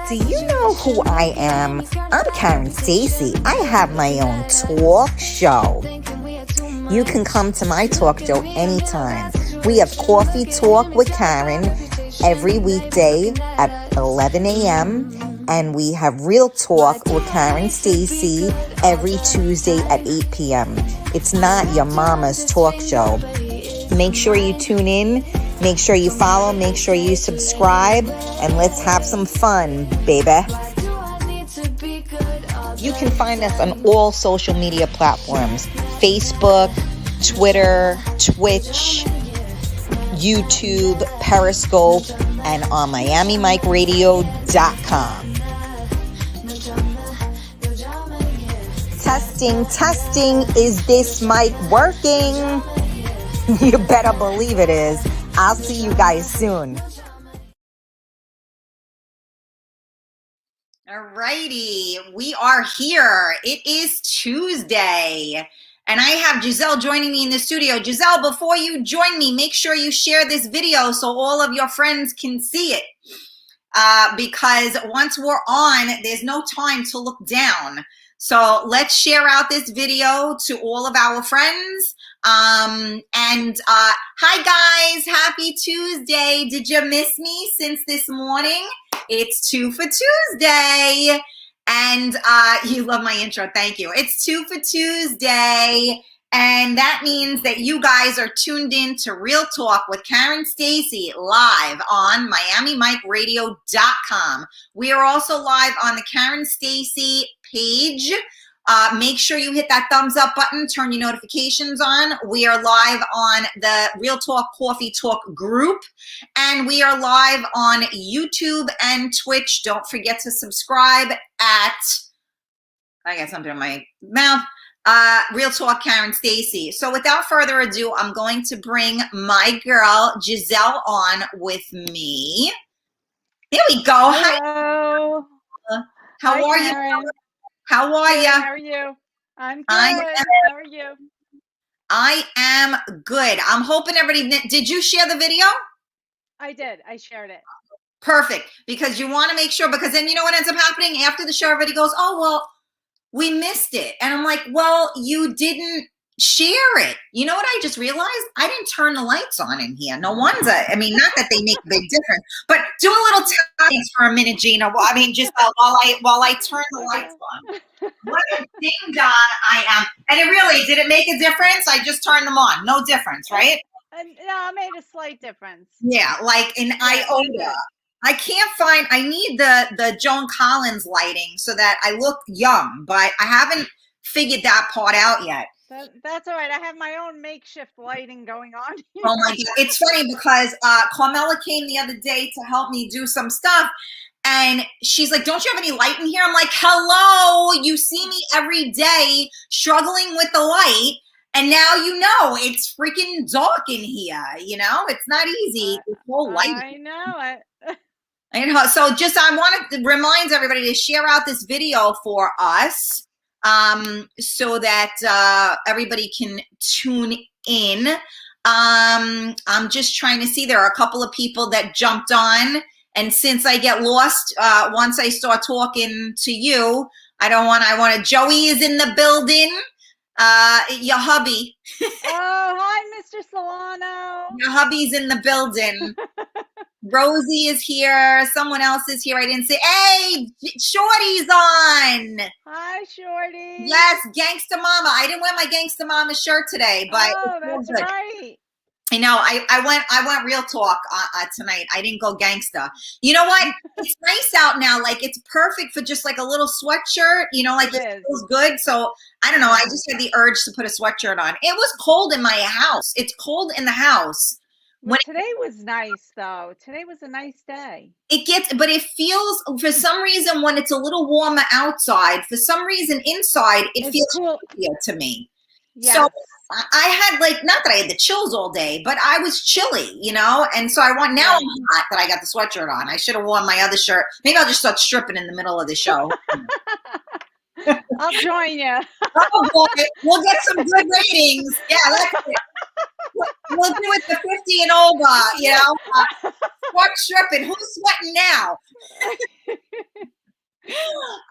Do you know who I am? I'm Karen Stacy. I have my own talk show. You can come to my talk show anytime. We have Coffee Talk with Karen every weekday at 11 a.m. And we have Real Talk with Karen Stacy every Tuesday at 8 p.m. It's not your mama's talk show. Make sure you tune in. Make sure you follow. Make sure you subscribe. And let's have some fun, baby. You can find us on all social media platforms. Facebook, Twitter, Twitch, YouTube, Periscope, and on MiamiMikeRadio.com. Testing. Is this mic working? You better believe it is. I'll see you guys soon. Alrighty, we are here. It is Tuesday, and I have Gisele joining me in the studio. Gisele, before you join me, make sure you share this video so all of your friends can see it. Because once we're on, there's no time to look down. So let's share out this video to all of our friends. Hi guys, happy Tuesday. Did you miss me since this morning? It's 2 for Tuesday. And you love my intro, thank you. It's 2 for Tuesday. And that means that you guys are tuned in to Real Talk with Karen Stacy live on MiamiMikeRadio.com. We are also live on the Karen Stacy page. Make sure you hit that thumbs up button, turn your notifications on. We are live on the Real Talk Coffee Talk group, and we are live on YouTube and Twitch. Don't forget to subscribe at, I got something in my mouth, Real Talk Karen Stacy. So without further ado, I'm going to bring my girl Gisele on with me. There we go. Hello. How are Karen. you? How are you? How are you? I'm good. How are you? I am good. I'm hoping everybody, did you share the video? I did. I shared it. Perfect. Because you want to make sure, because then you know what ends up happening after the show, everybody goes, oh, well, we missed it. And I'm like, well, you didn't share it. You know what I just realized? I didn't turn the lights on in here. No one's not that they make a big difference, but do a little test for a minute, Gina. Well, just while I turn the lights on. What a ding dong I am. And it really, did it make a difference? I just turned them on. No difference, right? No, it made a slight difference. Yeah, like in iota. I can't find, I need the Joan Collins lighting so that I look young, but I haven't figured that part out yet. That's all right. I have my own makeshift lighting going on here. Oh my God. It's funny because Carmela came the other day to help me do some stuff. And she's like, don't you have any light in here? I'm like, hello, you see me every day struggling with the light. And now you know it's freaking dark in here. You know, it's not easy. This whole light. I know it. So just, I want to remind everybody to share out this video for us. So that everybody can tune in. I'm just trying to see, there are a couple of people that jumped on, and since I get lost once I start talking to you, I want to, Joey is in the building, your hubby. Oh, hi, Mr. Solano. Your hubby's in the building. Rosie is here. Someone else is here. I didn't say, hey, Shorty's on. Hi, Shorty. Yes, Gangsta Mama. I didn't wear my Gangsta Mama shirt today, but that's right. I know. I went Real Talk tonight. I didn't go gangsta. You know what? It's nice out now. Like, it's perfect for just like a little sweatshirt. You know, like it feels good. So I don't know. I just had the urge to put a sweatshirt on. It was cold in my house. It's cold in the house. Well, today was nice, though. Today was a nice day. But it feels, for some reason, when it's a little warmer outside, for some reason inside, it feels cool to me. Yes. So I had, like, not that I had the chills all day, but I was chilly, you know? And so I'm hot that I got the sweatshirt on. I should have worn my other shirt. Maybe I'll just start stripping in the middle of the show. I'll join you. Oh, boy. We'll get some good ratings. Yeah, that's it. We'll do it to 50 and over, you know. Start stripping. Who's sweating now?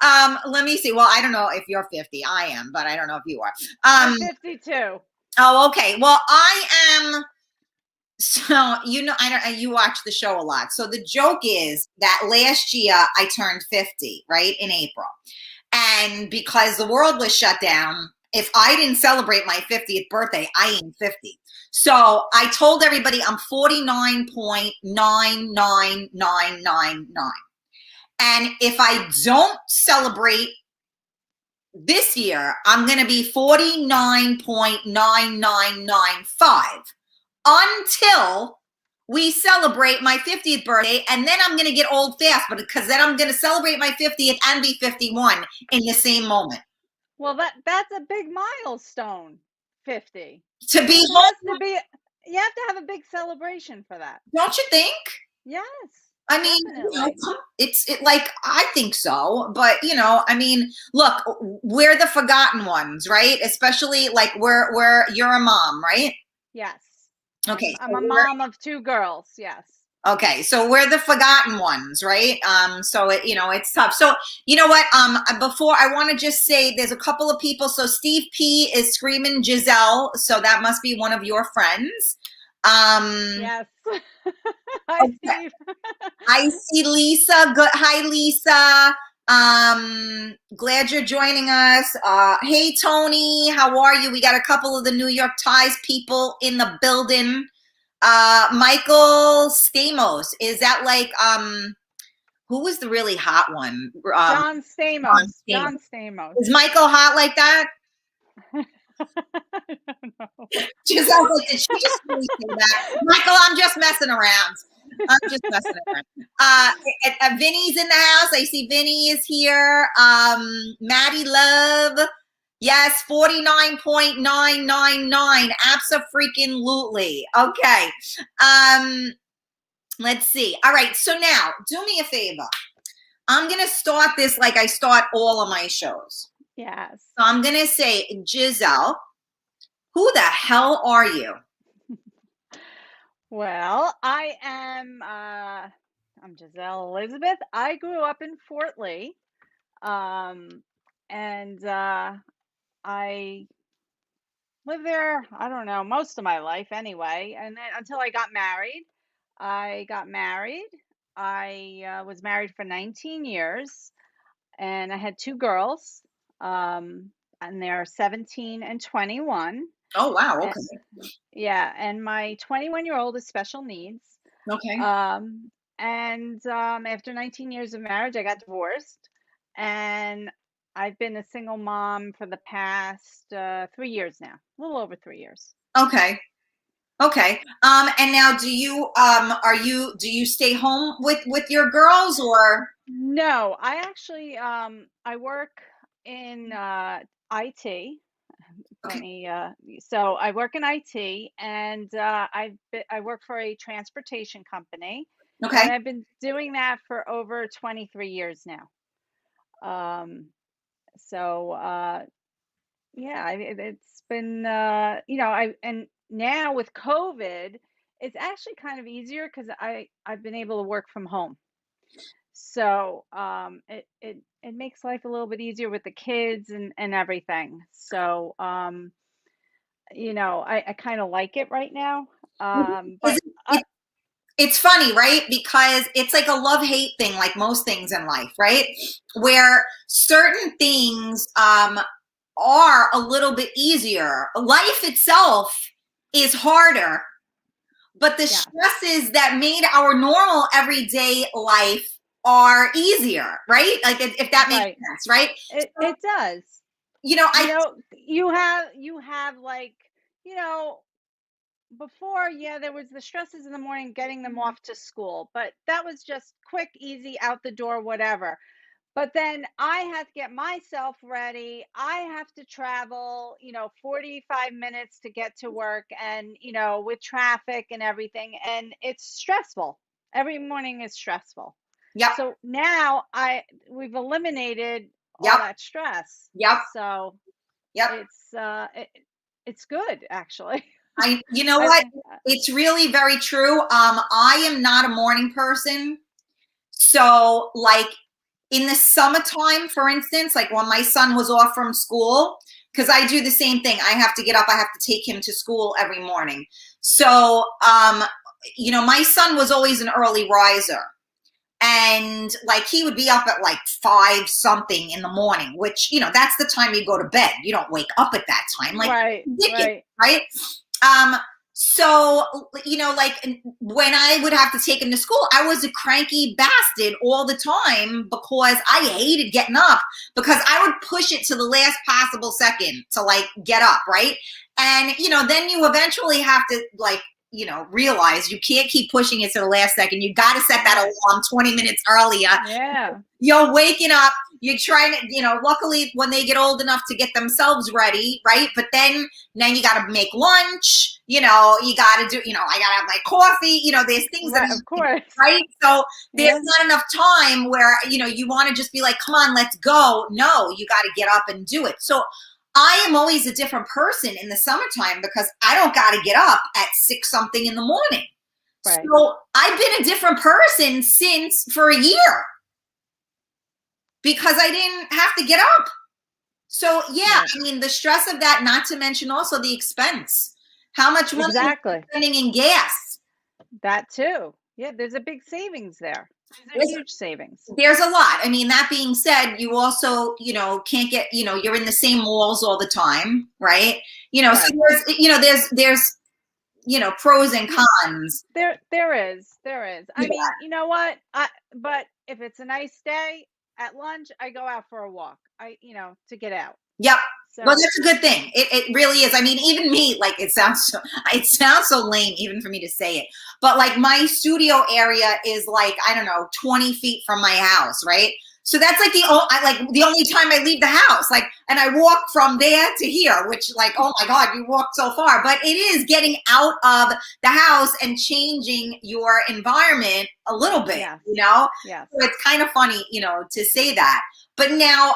Let me see. Well, I don't know if you're 50. I am, but I don't know if you are. I'm 52. Oh, okay. Well, I am. So, you watch the show a lot. So the joke is that last year I turned 50, right, in April. And because the world was shut down, if I didn't celebrate my 50th birthday, I ain't 50. So I told everybody I'm 49.99999. And if I don't celebrate this year, I'm going to be 49.9995 until we celebrate my 50th birthday. And then I'm going to get old fast, but because then I'm going to celebrate my 50th and be 51 in the same moment. Well, that's a big milestone, 50. To be You have to have a big celebration for that. Don't you think? Yes. I mean, it's like, I think so, but I mean, look, we're the forgotten ones, right? Especially like you're a mom, right? Yes. Okay. I'm a mom of 2 girls. Yes. Okay, so we're the forgotten ones, right? So it's tough. So you know what? Before I want to just say, there's a couple of people. So Steve P is screaming Gisele, so that must be one of your friends. Yes. Hi, Steve. I see Lisa. Good. Hi, Lisa. Glad you're joining us. Hey, Tony, how are you? We got a couple of the New York Times people in the building. Michael Stamos, is that like who was the really hot one? John Stamos. John Stamos. Is Michael hot like that? I don't know. Gisele, like, did she just really say that? Michael, I'm just messing around. Vinny's in the house. I see Vinny is here. Maddie Love. Yes, 49.999. Abso-freaking-lutely. Okay. Let's see. All right. So now, do me a favor. I'm going to start this like I start all of my shows. Yes. So I'm going to say, Gisele, who the hell are you? Well, I'm Gisele Elizabeth. I grew up in Fort Lee. And I lived there, I don't know, most of my life anyway. And then until I got married. I was married for 19 years, and I had 2 girls, and they're 17 and 21. Oh, wow. Okay. Yeah, and my 21-year-old is special needs. Okay. After 19 years of marriage, I got divorced, and I've been a single mom for the past 3 years now, a little over 3 years. Okay. Okay. And now do you stay home with your girls, or? No, I actually I work in IT. Okay. So I work in IT, and I work for a transportation company. Okay. And I've been doing that for over 23 years now. Yeah, it's been and now with COVID, it's actually kind of easier because I've been able to work from home. So it makes life a little bit easier with the kids and everything. So I kind of like it right now. But it's funny, right? Because it's like a love-hate thing, like most things in life, right? Where certain things are a little bit easier. Life itself is harder, but the stresses that made our normal everyday life are easier, right? Like if that makes sense, right? It does. You have like, before, there was the stresses in the morning getting them off to school, but that was just quick, easy, out the door, whatever. But then I have to get myself ready. I have to travel, 45 minutes to get to work, and, with traffic and everything. And it's stressful. Every morning is stressful. Yeah. So now we've eliminated all that stress. Yep. So it's good, actually. You know what? It's really very true. I am not a morning person. So like in the summertime, for instance, like when my son was off from school, because I do the same thing. I have to get up, I have to take him to school every morning. So, my son was always an early riser. And like he would be up at like 5 something in the morning, which, that's the time you go to bed. You don't wake up at that time. Like, Right, ridiculous, right. right? So, like when I would have to take him to school, I was a cranky bastard all the time because I hated getting up because I would push it to the last possible second to like get up, right? And, then you eventually have to like, realize you can't keep pushing it to the last second. You got to set that alarm 20 minutes earlier. Yeah. You're waking up, you're trying to, luckily when they get old enough to get themselves ready, right? But then you got to make lunch, you got to do, I got to have my coffee, there's things Right, that, of course. right? So there's Yeah. not enough time where, you want to just be like, come on, let's go. No, you got to get up and do it. So I am always a different person in the summertime because I don't got to get up at 6 something in the morning. Right. So I've been a different person for a year because I didn't have to get up. So yeah, Right. I mean, the stress of that, not to mention also the expense. How much money Exactly. are you spending in gas? That too. Yeah, there's a big savings there. There's a huge savings. There's a lot. I mean, that being said, you also, can't get, you're in the same malls all the time, right? Right. So there's, pros and cons. There is. I mean, you know what? But if it's a nice day at lunch, I go out for a walk. To get out. Yep. So Well, that's a good thing. It really is. I mean, even me, like it sounds so lame even for me to say it, but like my studio area is like, I don't know, 20 feet from my house. Right. So that's like the only time I leave the house, like, and I walk from there to here, which like, oh my God, you walked so far, but it is getting out of the house and changing your environment a little bit, Yes. Yes. So it's kind of funny, to say that, but now,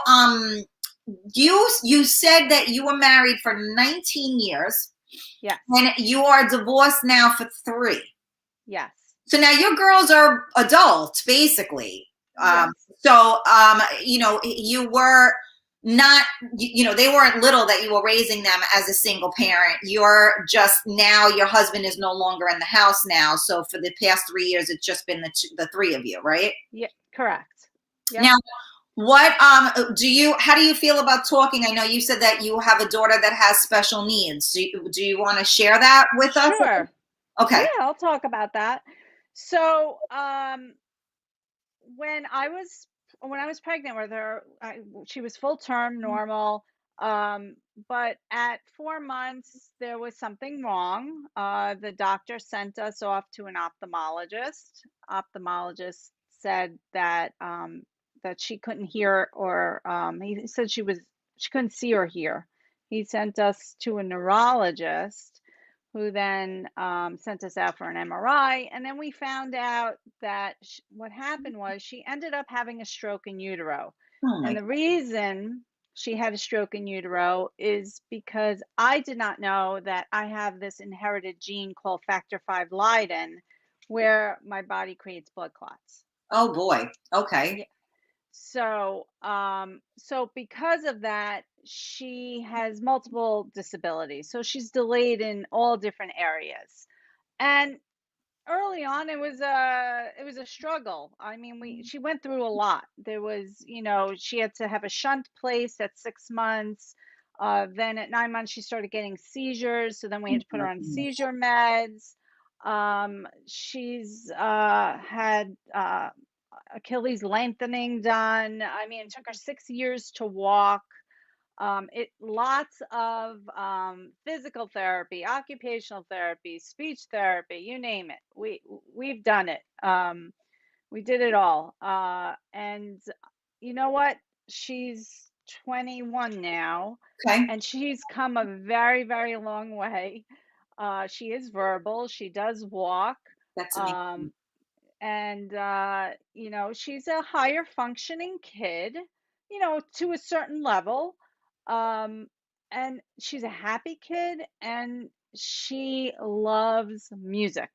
you said that you were married for 19 years. Yeah. And you are divorced now for 3. Yes. So now your girls are adults, basically. Yes. So, you were not, they weren't little that you were raising them as a single parent. You're just now, your husband is no longer in the house now. So for the past 3 years, it's just been the 3 of you, right? Yeah. Correct. Yep. Now, how do you feel about talking? I know you said that you have a daughter that has special needs. Do you want to share that with us? Sure. Okay. Yeah, I'll talk about that. So, when I was pregnant with her, she was full term, normal. But at 4 months, there was something wrong. The doctor sent us off to an ophthalmologist. Ophthalmologist said that she couldn't hear, or he said she couldn't see or hear. He sent us to a neurologist, who then sent us out for an MRI. And then we found out that what happened was she ended up having a stroke in utero. Oh my And the reason she had a stroke in utero is because I did not know that I have this inherited gene called factor V Leiden, where my body creates blood clots. Oh boy. Okay. Yeah. So because of that, she has multiple disabilities. So she's delayed in all different areas. And early on, it was a struggle. I mean, she went through a lot. There was, she had to have a shunt placed at 6 months. Then at 9 months, she started getting seizures. So then we had to put her on seizure meds. She's had Achilles lengthening done. I mean, it took her 6 years to walk. Lots of physical therapy, occupational therapy, speech therapy, you name it. We've done it. We did it all. And you know what? She's 21 now, Okay. and she's come a very, very long way. She is verbal. She does walk. That's amazing. And she's a higher functioning kid, to a certain level. And she's a happy kid, and she loves music.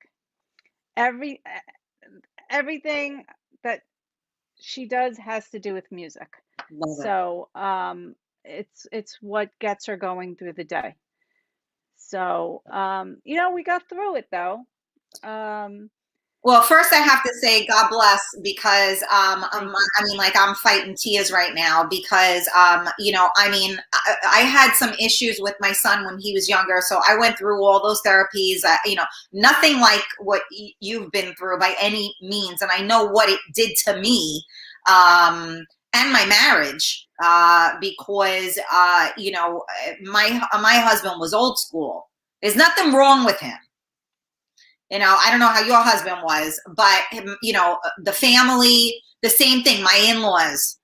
Everything that she does has to do with music. Love it. So it's what gets her going through the day. So you know, we got through it though. Um, Well, first I have to say God bless, because thank you. I mean, like, I'm fighting tears right now because you know, I mean, I had some issues with my son when he was younger, so I went through all those therapies. You know, nothing like what you've been through by any means, and I know what it did to me and my marriage, because you know, my husband was old school. There's nothing wrong with him. You know, I don't know how your husband was, but you know, the family, the same thing. My in-laws,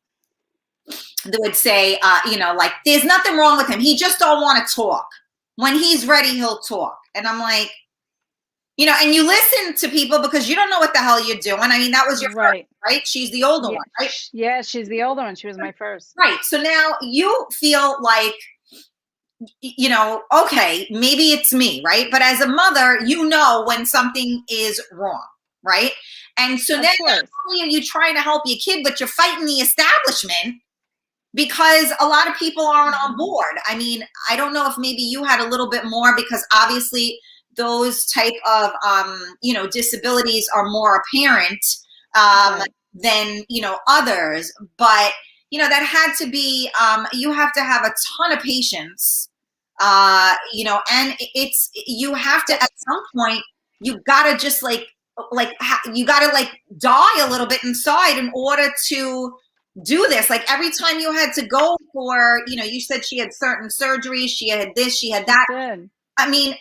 they would say, you know, like, there's nothing wrong with him. He just don't want to talk. When he's ready, he'll talk. And I'm like, you know, and you listen to people because you don't know what the hell you're doing. I mean, that was your first, Right. right? She's the older Yeah. one, right? Yeah, she's the older one. She was my first. Right. So now you feel like, you know, okay, maybe it's me, right? But as a mother, you know when something is wrong, right? And so Of then not course. only are you trying to help your kid, but you're fighting the establishment because a lot of people aren't on board. I mean, I don't know if maybe you had a little bit more, because obviously those type of you know, disabilities are more apparent Right. than, you know, others. But you know, that had to be you have to have a ton of patience, you know, and it's, you have to, at some point, you gotta just you gotta like die a little bit inside in order to do this. Like, every time you had to go for, you know, you said she had certain surgeries, she had this, she had She that. did. I mean,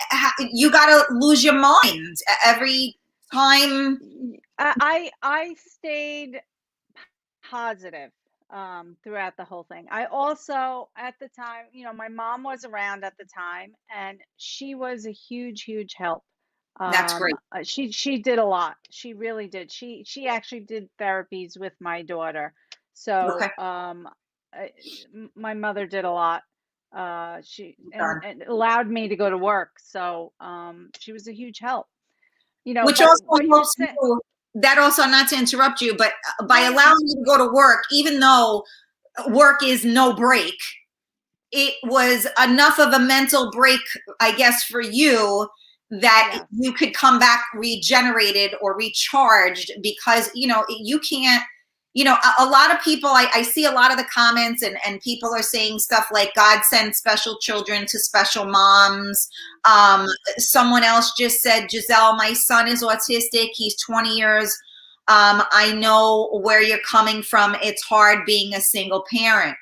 you gotta lose your mind every time. I stayed positive throughout the whole thing. I also, at the time, you know, my mom was around at the time, and she was a huge help. That's great. She did a lot. She really did. She actually did therapies with my daughter. So Okay. my mother did a lot. She Done. and allowed me to go to work. So she was a huge help. You know, Which but also what you're helps saying, you. That also, not to interrupt you, but by no, allowing you to go to work, even though work is no break, it was enough of a mental break, I guess, for you, that yes, you could come back regenerated or recharged, because, you know, you can't, you know, a lot of people, I see a lot of the comments, and people are saying stuff like, God sends special children to special moms. Someone else just said, Gisele, my son is autistic. He's 20 years. I know where you're coming from. It's hard being a single parent.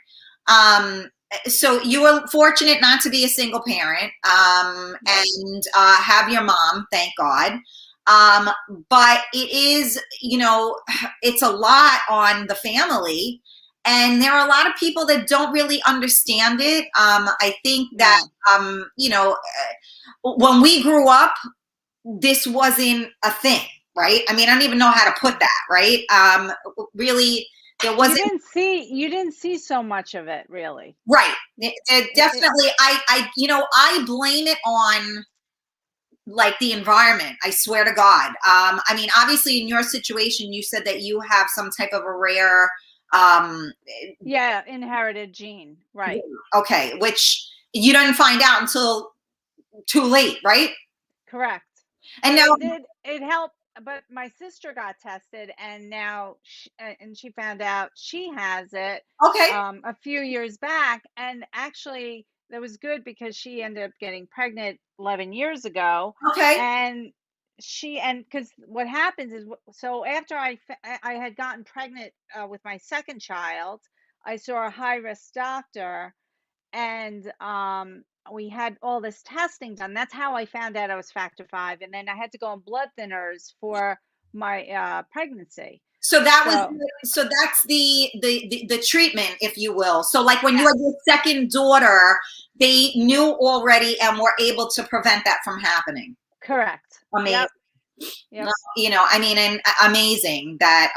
So you were fortunate not to be a single parent, and have your mom, thank God. But it is, you know, it's a lot on the family, and there are a lot of people that don't really understand it. I think that, no. you know, when we grew up, this wasn't a thing, right? I mean, I don't even know how to put that, right? Really, there wasn't. You didn't see so much of it, really. Right. It Definitely. You know, I blame it on, like, the environment. I swear to God. I mean, obviously in your situation, you said that you have some type of a rare, um, yeah, inherited gene, right? okay, which you didn't find out until too late, right? Correct. And But now, it helped. But my sister got tested, and now and she found out she has it okay, a few years back. And actually, that was good because she ended up getting pregnant 11 years ago. okay, And because what happens is, so after I had gotten pregnant with my second child, I saw a high risk doctor, and we had all this testing done. That's how I found out I was factor 5, and then I had to go on blood thinners for my pregnancy. so that was, So so that's the treatment, if you will. So, like, when you yes, had your second daughter, they knew already and were able to prevent that from happening. correct. Amazing. Yep. You know, I mean, and amazing that,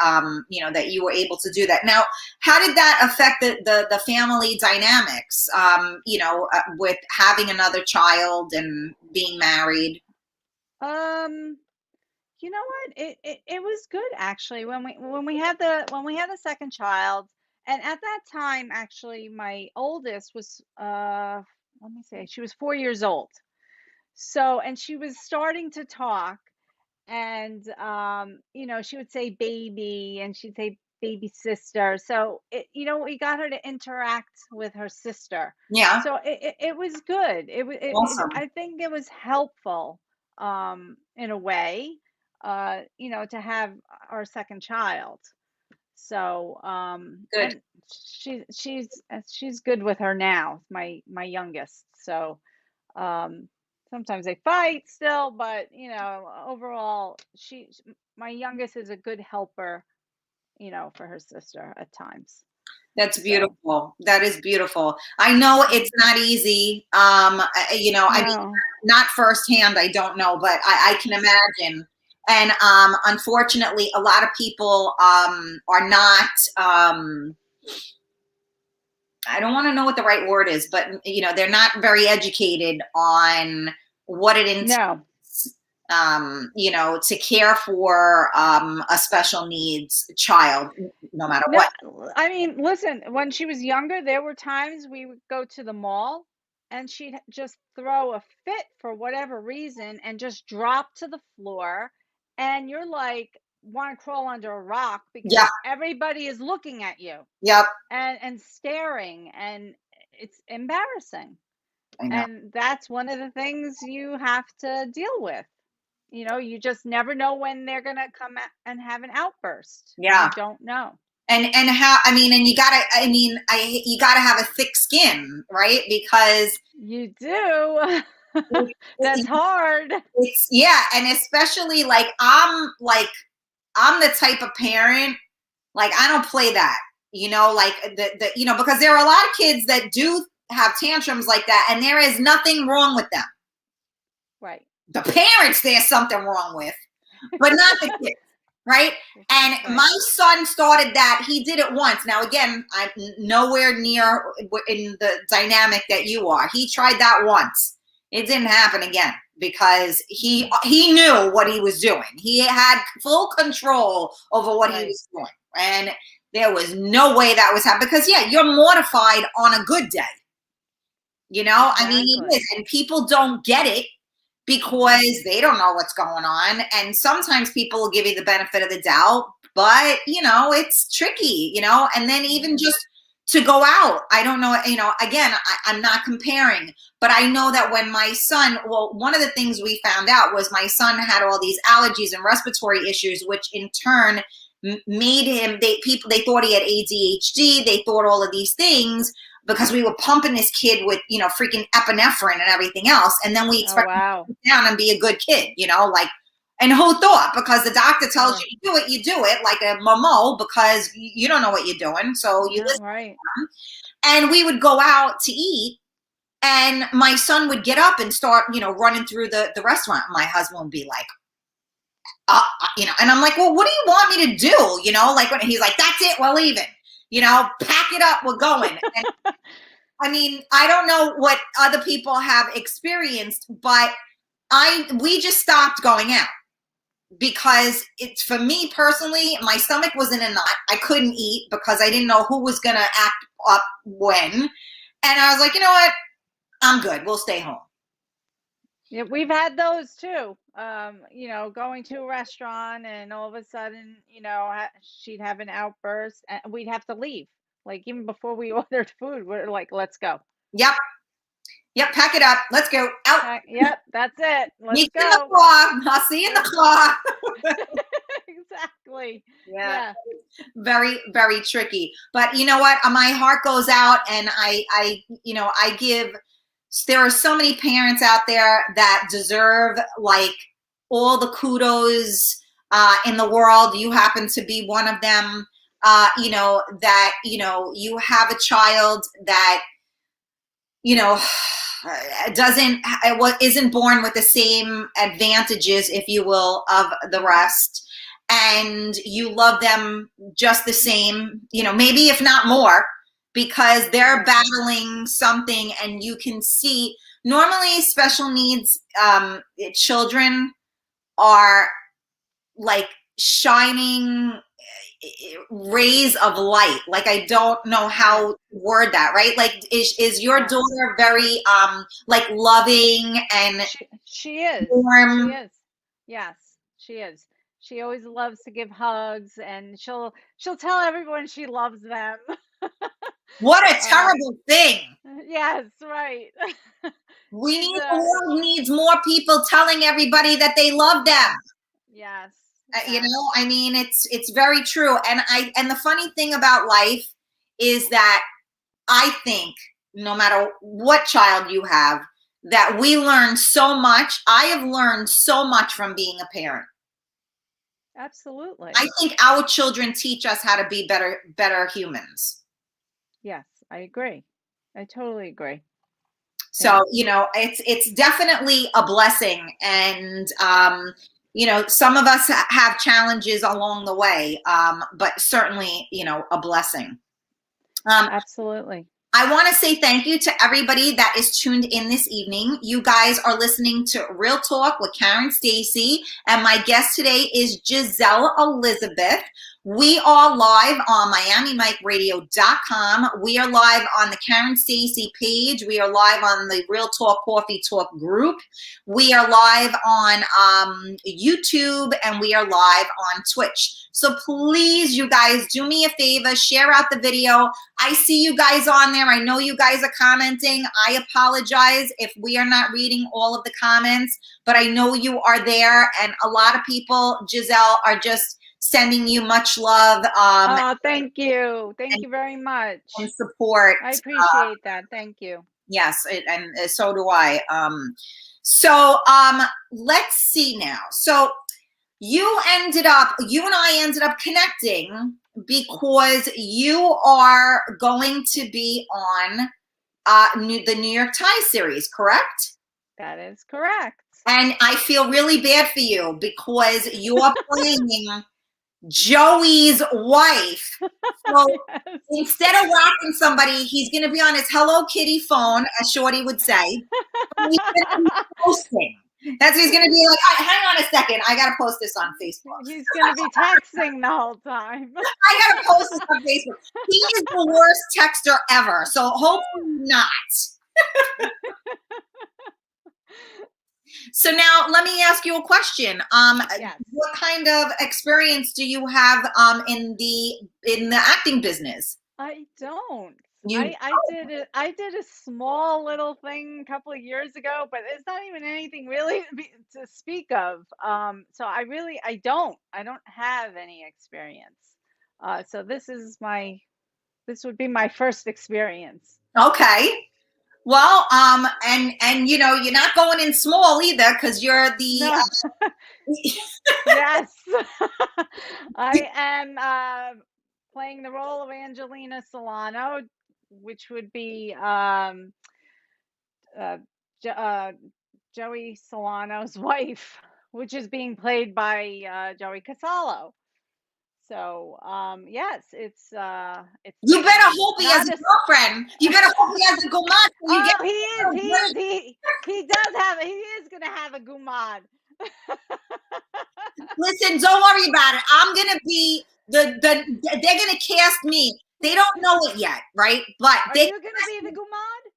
you know, that you were able to do that. Now, how did that affect the family dynamics, you know, with having another child and being married? Um, You know what? It was good actually when we had the second child, and at that time actually my oldest was let me say she was 4 years old. So and she was starting to talk, and she would say baby, and she'd say baby sister. So we got her to interact with her sister. Yeah. So it was good. Awesome. I think it was helpful, in a way, to have our second child. So Good. and she's good with her now, my youngest. So um, sometimes they fight still, but overall, my youngest is a good helper, for her sister at times. That's So beautiful. That is beautiful. I know it's not easy. I mean, no, not firsthand, I don't know, but I can imagine. And unfortunately, a lot of people are not, I don't want to know what the right word is, but they're not very educated on what it entails, no, to care for a special needs child, no matter no. what. I mean, listen, when she was younger, there were times we would go to the mall and she'd just throw a fit for whatever reason and just drop to the floor. And you're like, want to crawl under a rock because Yeah. everybody is looking at you Yep. and staring, and it's embarrassing. I know. And that's one of the things you have to deal with. You just never know when they're going to come and have an outburst. Yeah. You don't know. And how, I mean, and you gotta have a thick skin, right? Because You do. it- That's hard. it's, yeah. And especially like, I'm the type of parent, like, I don't play that, like because there are a lot of kids that do have tantrums like that, and there is nothing wrong with them. Right. The parents, there's something wrong with, but not the kids. Right. And Right. my son started that. He did it once. Now, again, I'm nowhere near in the dynamic that you are. He tried that once. It didn't happen again because he knew what he was doing. He had full control over what he was doing. And there was no way that was happening because, yeah, you're mortified on a good day. I mean, it is. And people don't get it because they don't know what's going on. And sometimes people will give you the benefit of the doubt, but it's tricky, and then even just to go out, I don't know, again, I'm not comparing, but I know that when my son, well, one of the things we found out was my son had all these allergies and respiratory issues, which in turn made him, they thought he had ADHD. They thought all of these things, because we were pumping this kid with, freaking epinephrine and everything else. And then we expect him to sit down and be a good kid, and who thought? Because the doctor tells you to do it, you do it like a momo, because you don't know what you're doing. So you listen to them. And we would go out to eat, and my son would get up and start, running through the restaurant. My husband would be like, and I'm like, well, what do you want me to do? Like when he's like, that's it, we're leaving. Pack it up, we're going. And, I mean, I don't know what other people have experienced, but we just stopped going out because it's, for me personally, my stomach was in a knot. I couldn't eat because I didn't know who was going to act up when. And I was like, you know what? I'm good. We'll stay home. Yeah, we've had those too. Going to a restaurant and all of a sudden, she'd have an outburst and we'd have to leave. Like even before we ordered food, we're like, let's go. Yep. Pack it up. Let's go out. Yep. That's it. Let's Meet go. in the car. I'll see you in the car. Exactly. Yeah. Very, very tricky. But you know what? My heart goes out, and I give. There are so many parents out there that deserve like all the kudos in the world. You happen to be one of them. That you have a child that isn't born with the same advantages, if you will, of the rest, and you love them just the same, maybe if not more, because they're battling something, and you can see normally special needs children are like shining rays of light. Like, I don't know how to word that, right? Like, is your daughter very like loving and she is. warm? She is. Yes, she is. She always loves to give hugs, and she'll tell everyone she loves them. What a terrible thing. Yes, right. The world needs more people telling everybody that they love them. Yes. You know, I mean, it's very true. And the funny thing about life is that I think no matter what child you have, that we learn so much. I have learned so much from being a parent. Absolutely. I think our children teach us how to be better humans. Yes, I agree. I totally agree. So, you know, it's definitely a blessing. And, you know, some of us have challenges along the way, but certainly, you know, a blessing. Absolutely. I want to say thank you to everybody that is tuned in this evening. You guys are listening to Real Talk with Karen Stacy, and my guest today is Gisele Elizabeth. We are live on MiamiMikeRadio.com. We are live on the Karen Stacy page. We are live on the Real Talk Coffee Talk group. We are live on YouTube, and we are live on Twitch. So please, you guys, do me a favor, share out the video. I see you guys on there. I know you guys are commenting. I apologize if we are not reading all of the comments, but I know you are there. And a lot of people, Gisele, are just sending you much love. Oh, thank you. Thank you very much. And support. I appreciate that. Thank you. Yes, and so do I. So let's see now. So you and I ended up connecting because you are going to be on the New York Times series, correct? That is correct. And I feel really bad for you because you're playing Joey's wife. So Yes. instead of whacking somebody, he's going to be on his Hello Kitty phone, as Shorty would say. He's going to be posting. That's what he's going to be like. Hang on a second. I got to post this on Facebook. He's going to be texting the whole time. I got to post this on Facebook. He is the worst texter ever. So hopefully not. So now let me ask you a question. Yes. What kind of experience do you have in the acting business? I don't. You I did a small little thing a couple of years ago, but it's not even anything really to speak of. So I don't have any experience. So this would be my first experience. Okay. Well, and you know, you're not going in small either because you're the. No. Yes. I am playing the role of Angelina Solano, which would be Joey Solano's wife, which is being played by Joey Casallo. So yes, it's. You better hope he has a girlfriend. You better hope he has a gumad. He does have. He is gonna have a gumad. Listen, don't worry about it. I'm gonna be they're gonna cast me. They don't know it yet, right? But Are you gonna be the gumad?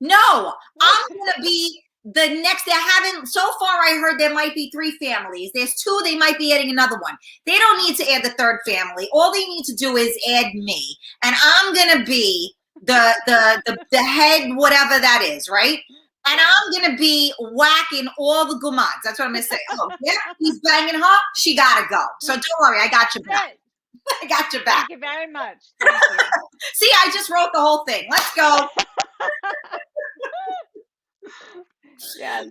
No, I'm gonna be the next. They haven't so far. I heard there might be 3 families. There's 2. They might be adding another one. They don't need to add the 3rd family. All they need to do is add me, and I'm gonna be the head, whatever that is, right? And I'm gonna be whacking all the gumads. That's what I'm gonna say. Oh, yeah, he's banging her. She gotta go. So don't worry, I got your back. I got your back. Thank you very much. Thank you. See, I just wrote the whole thing. Let's go. Yes.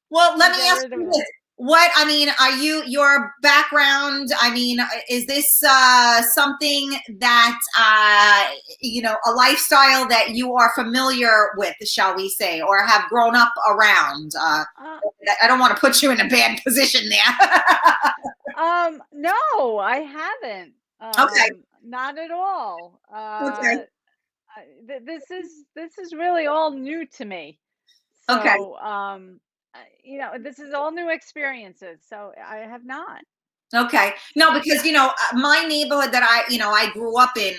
Well, let me ask you this. What, I mean, your background, I mean, is this something that, you know, a lifestyle that you are familiar with, shall we say, or have grown up around? I don't want to put you in a bad position there. No, I haven't. Okay. Not at all. Okay. This is really all new to me. So, okay. You know, this is all new experiences. So I have not. Okay. No, because, my neighborhood that I grew up in,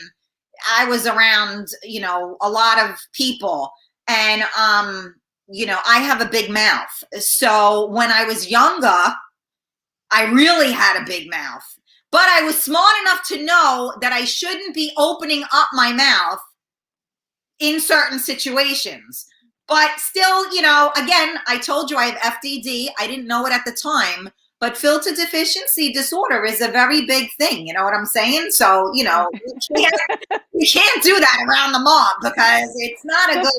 I was around, a lot of people, and, I have a big mouth. So when I was younger, I really had a big mouth, but I was smart enough to know that I shouldn't be opening up my mouth in certain situations. But still, again, I told you I have FDD. I didn't know it at the time, but filter deficiency disorder is a very big thing. You know what I'm saying? So, you can't do that around the mob because it's not a good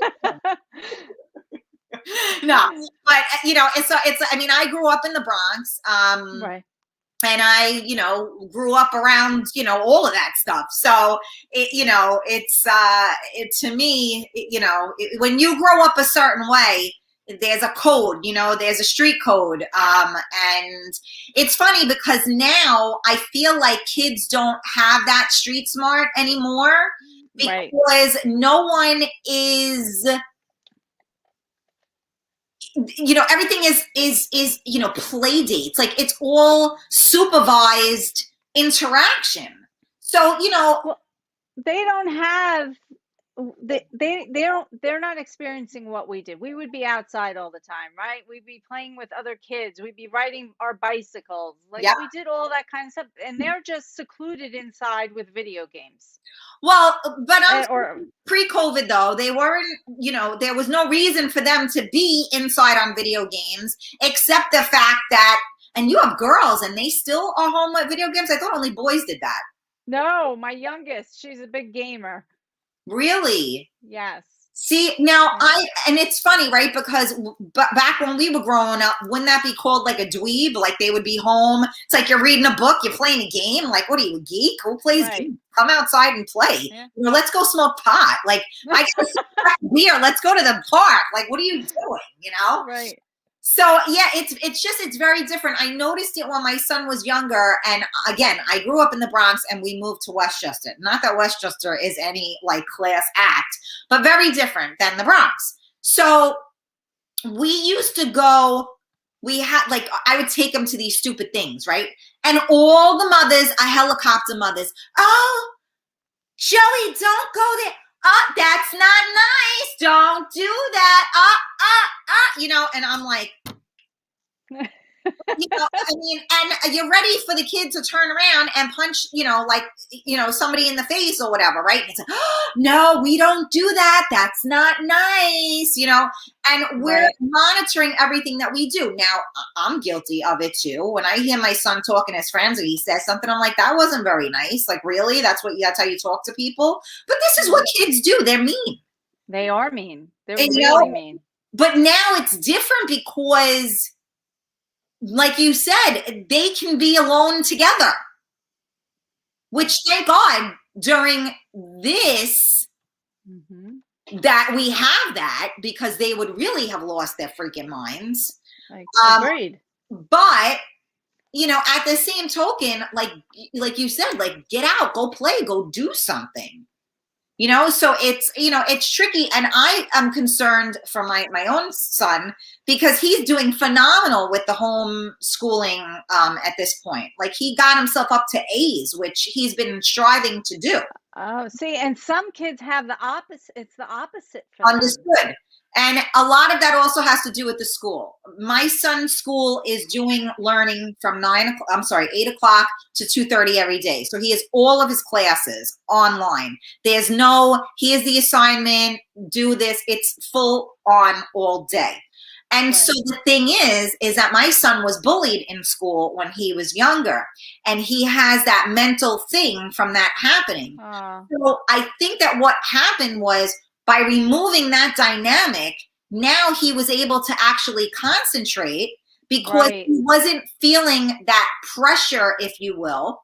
no. But I grew up in the Bronx. Right. And I, grew up around, all of that stuff. So to me, when you grow up a certain way, there's a code, there's a street code. And it's funny because now I feel like kids don't have that street smart anymore because Right. no one is, everything is play dates. Like it's all supervised interaction. So Well, they don't have they're not experiencing what we did. We would be outside all the time, right? We'd be playing with other kids. We'd be riding our bicycles. Like yeah. we did all that kind of stuff, and they're just secluded inside with video games. Well, but Or pre-COVID though, they weren't, there was no reason for them to be inside on video games except the fact that, and you have girls and they still are home with video games. I thought only boys did that. no, my youngest, she's a big gamer. Really? Yes. See, now and it's funny, right? Because back when we were growing up, wouldn't that be called like a dweeb? Like they would be home. It's like you're reading a book, you're playing a game. Like, what are you, a geek? Who plays games? Come outside and play. Yeah. Let's go smoke pot. Like, I got beer. Let's go to the park. Like, what are you doing? Right. So yeah, it's very different. I noticed it when my son was younger, and again, I grew up in the Bronx and we moved to Westchester. Not that Westchester is any like class act, but very different than the Bronx. So we used to go, we had like, I would take them to these stupid things, right? And all the mothers are helicopter mothers. Oh, Joey, don't go there. That's not nice. Don't do that. And I'm like, and you're ready for the kid to turn around and punch, somebody in the face or whatever, right? And it's like, oh, no, we don't do that. That's not nice, and we're monitoring everything that we do. Now, I'm guilty of it too. When I hear my son talking to his friends and he says something, I'm like, that wasn't very nice. Like, really? That's how you talk to people? But this is what kids do. They're mean. They are mean. They're really mean. But now it's different because, like you said, they can be alone together, which thank God during this that we have that, because they would really have lost their freaking minds. Agreed. But, at the same token, like you said, like get out, go play, go do something. So it's tricky. And I am concerned for my own son because he's doing phenomenal with the homeschooling at this point. Like he got himself up to A's, which he's been striving to do. Oh, see, and some kids have the opposite. It's the opposite for them. Understood. And a lot of that also has to do with the school. My son's school is doing learning from 8 o'clock to 2:30 every day. So he has all of his classes online. Here's the assignment, do this. It's full on all day. And so the thing is that my son was bullied in school when he was younger, and he has that mental thing from that happening. So I think that what happened was, by removing that dynamic, now he was able to actually concentrate because he wasn't feeling that pressure, if you will.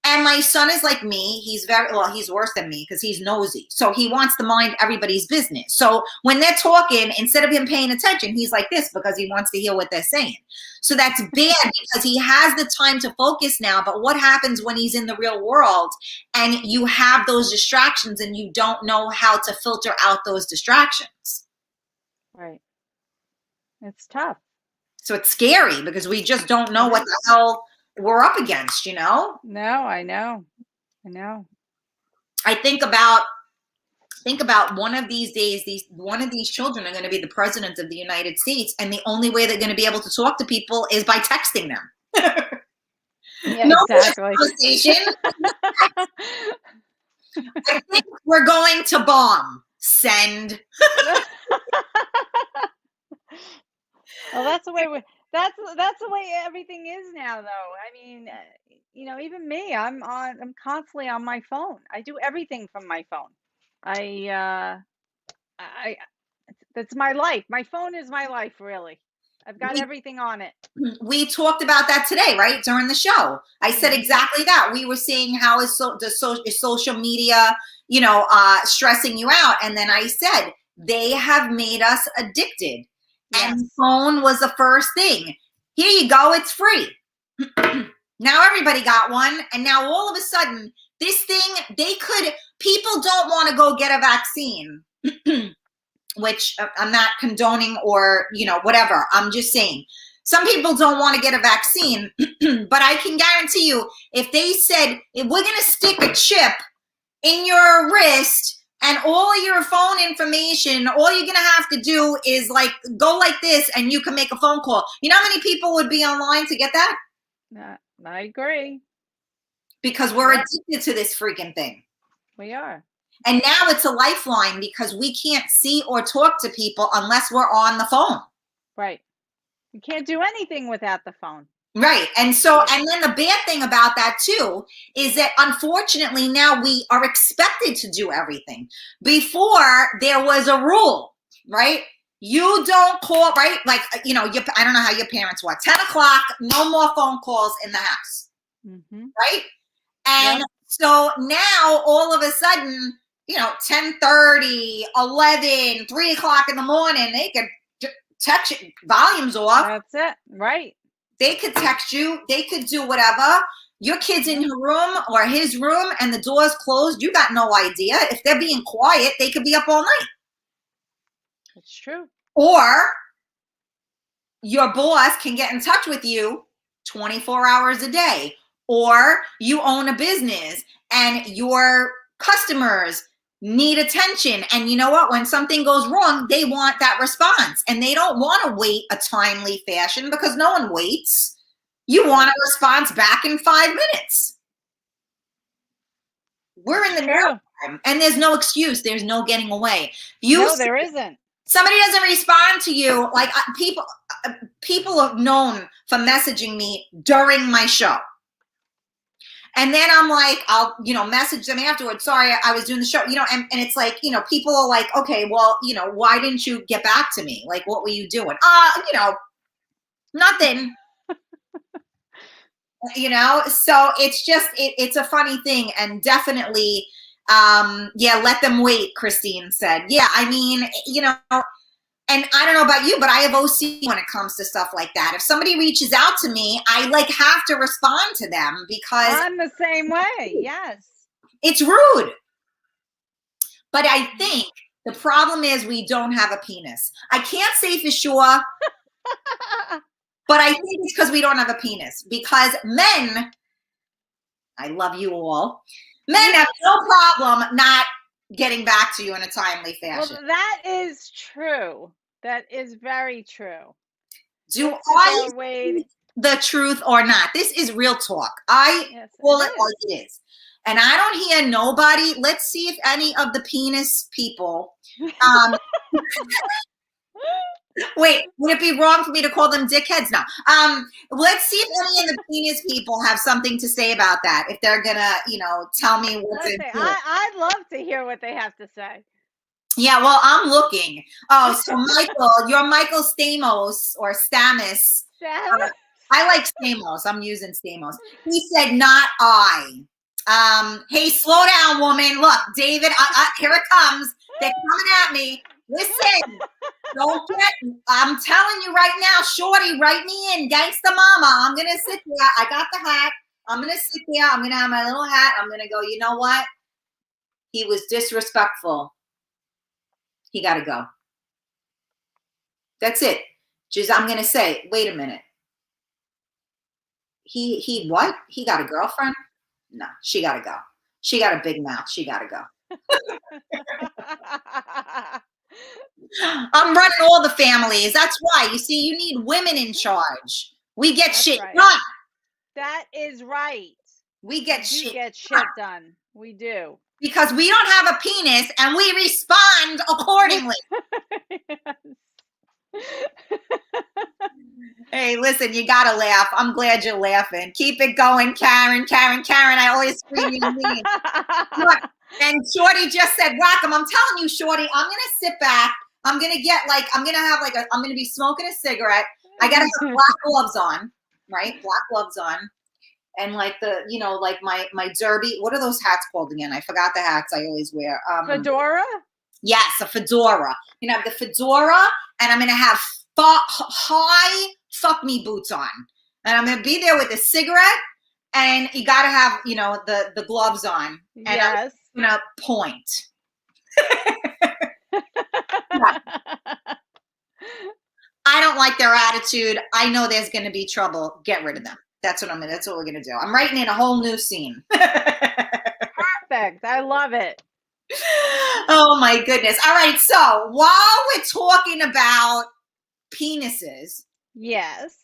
And my son is like me. He's he's worse than me because he's nosy. So he wants to mind everybody's business. So when they're talking, instead of him paying attention, he's like this because he wants to hear what they're saying. So that's bad because he has the time to focus now. But what happens when he's in the real world and you have those distractions and you don't know how to filter out those distractions? Right. It's tough. So it's scary because we just don't know what the hell we're up against, you know? No, I know. I think about one of these days, one of these children are going to be the president of the United States, and the only way they're going to be able to talk to people is by texting them. Yeah, No exactly. conversation. I think we're going to bomb. Send. Well, that's the way that's the way everything is now, though. I mean, even me, I'm constantly on my phone. I do everything from my phone. I That's my life. My phone is my life, really. I've got everything on it. We talked about that today, right? During the show. I said exactly that. We were saying how is social media, stressing you out. And then I said, they have made us addicted. Yes. And phone was the first thing. Here you go. It's free. Now everybody got one. And now all of a sudden, this thing, people don't want to go get a vaccine. Which I'm not condoning or, whatever. I'm just saying some people don't want to get a vaccine, but I can guarantee you if they said, if we're going to stick a chip in your wrist and all your phone information, all you're going to have to do is go like this and you can make a phone call. You know how many people would be online to get that? I agree. Because we're addicted to this freaking thing. We are. And now it's a lifeline because we can't see or talk to people unless we're on the phone. Right. You can't do anything without the phone. Right. And then the bad thing about that too is that unfortunately now we are expected to do everything. Before there was a rule, right? You don't call, right? I don't know how your parents were. 10 o'clock, no more phone calls in the house. Mm-hmm. Right? And so now all of a sudden, 10:30, 11, 3 o'clock in the morning, they could text you, volumes off. That's it. Right. They could text you. They could do whatever. Your kid's in her room or his room and the door's closed. You got no idea. If they're being quiet, they could be up all night. That's true. Or your boss can get in touch with you 24 hours a day. Or you own a business and your customers need attention. And you know what? When something goes wrong, they want that response. And they don't want to wait a timely fashion because no one waits. You want a response back in 5 minutes. We're in the now time. And there's no excuse. There's no getting away. No, there isn't. Somebody doesn't respond to you. People are known for messaging me during my show. And then I'm like, I'll, message them afterwards. Sorry, I was doing the show, and it's like, people are like, okay, well, why didn't you get back to me? Like, what were you doing? Nothing. So it's just, it's a funny thing. And definitely, let them wait, Christine said. Yeah, I mean, and I don't know about you, but I have OCD when it comes to stuff like that. If somebody reaches out to me, I have to respond to them because I'm the same way. Yes. It's rude. But I think the problem is we don't have a penis. I can't say for sure, but I think it's because we don't have a penis. Because men, I love you all, men have no problem not getting back to you in a timely fashion. Well, that is true. That is very true. Do I say the truth or not? This is real talk. I call it like it is. And I don't hear nobody. Let's see if any of the penis people. Wait, would it be wrong for me to call them dickheads? No. Let's see if any of the penis people have something to say about that. If they're gonna, tell me what to do. I'd love to hear what they have to say. Yeah, well, I'm looking. Oh, so Michael, you're Michael Stamos or Stamus. I like Stamos. I'm using Stamos. He said, not I. Hey, slow down, woman. Look, David, here it comes. They're coming at me. Listen, I'm telling you right now, shorty, write me in, gangsta mama. I'm going to sit there. I got the hat. I'm going to sit there. I'm going to have my little hat. I'm going to go, you know what? He was disrespectful. He got to go. That's it. I'm going to say, wait a minute. he what? He got a girlfriend? No, she got to go. She got a big mouth. She got to go. I'm running all the families. That's why. You see, you need women in charge. We get shit done. That is right. We get shit done. We do. Because we don't have a penis and we respond accordingly. Hey, listen, you gotta laugh. I'm glad you're laughing. Keep it going, Karen. I always scream your name. Look, and Shorty just said, Rockham, I'm telling you, Shorty, I'm gonna sit back. I'm gonna be smoking a cigarette. I gotta have black gloves on, right? Black gloves on. And like my derby, what are those hats called again? I forgot the hats I always wear. Fedora? Yes, a fedora. You know, I have the fedora, and I'm gonna have high fuck me boots on, and I'm gonna be there with a cigarette, and you gotta have the gloves on, and yes. I'm gonna point. I don't like their attitude. I know there's gonna be trouble. Get rid of them. That's what we're gonna do. I'm writing in a whole new scene. Perfect. I love it. Oh my goodness. All right. So while we're talking about penises. Yes.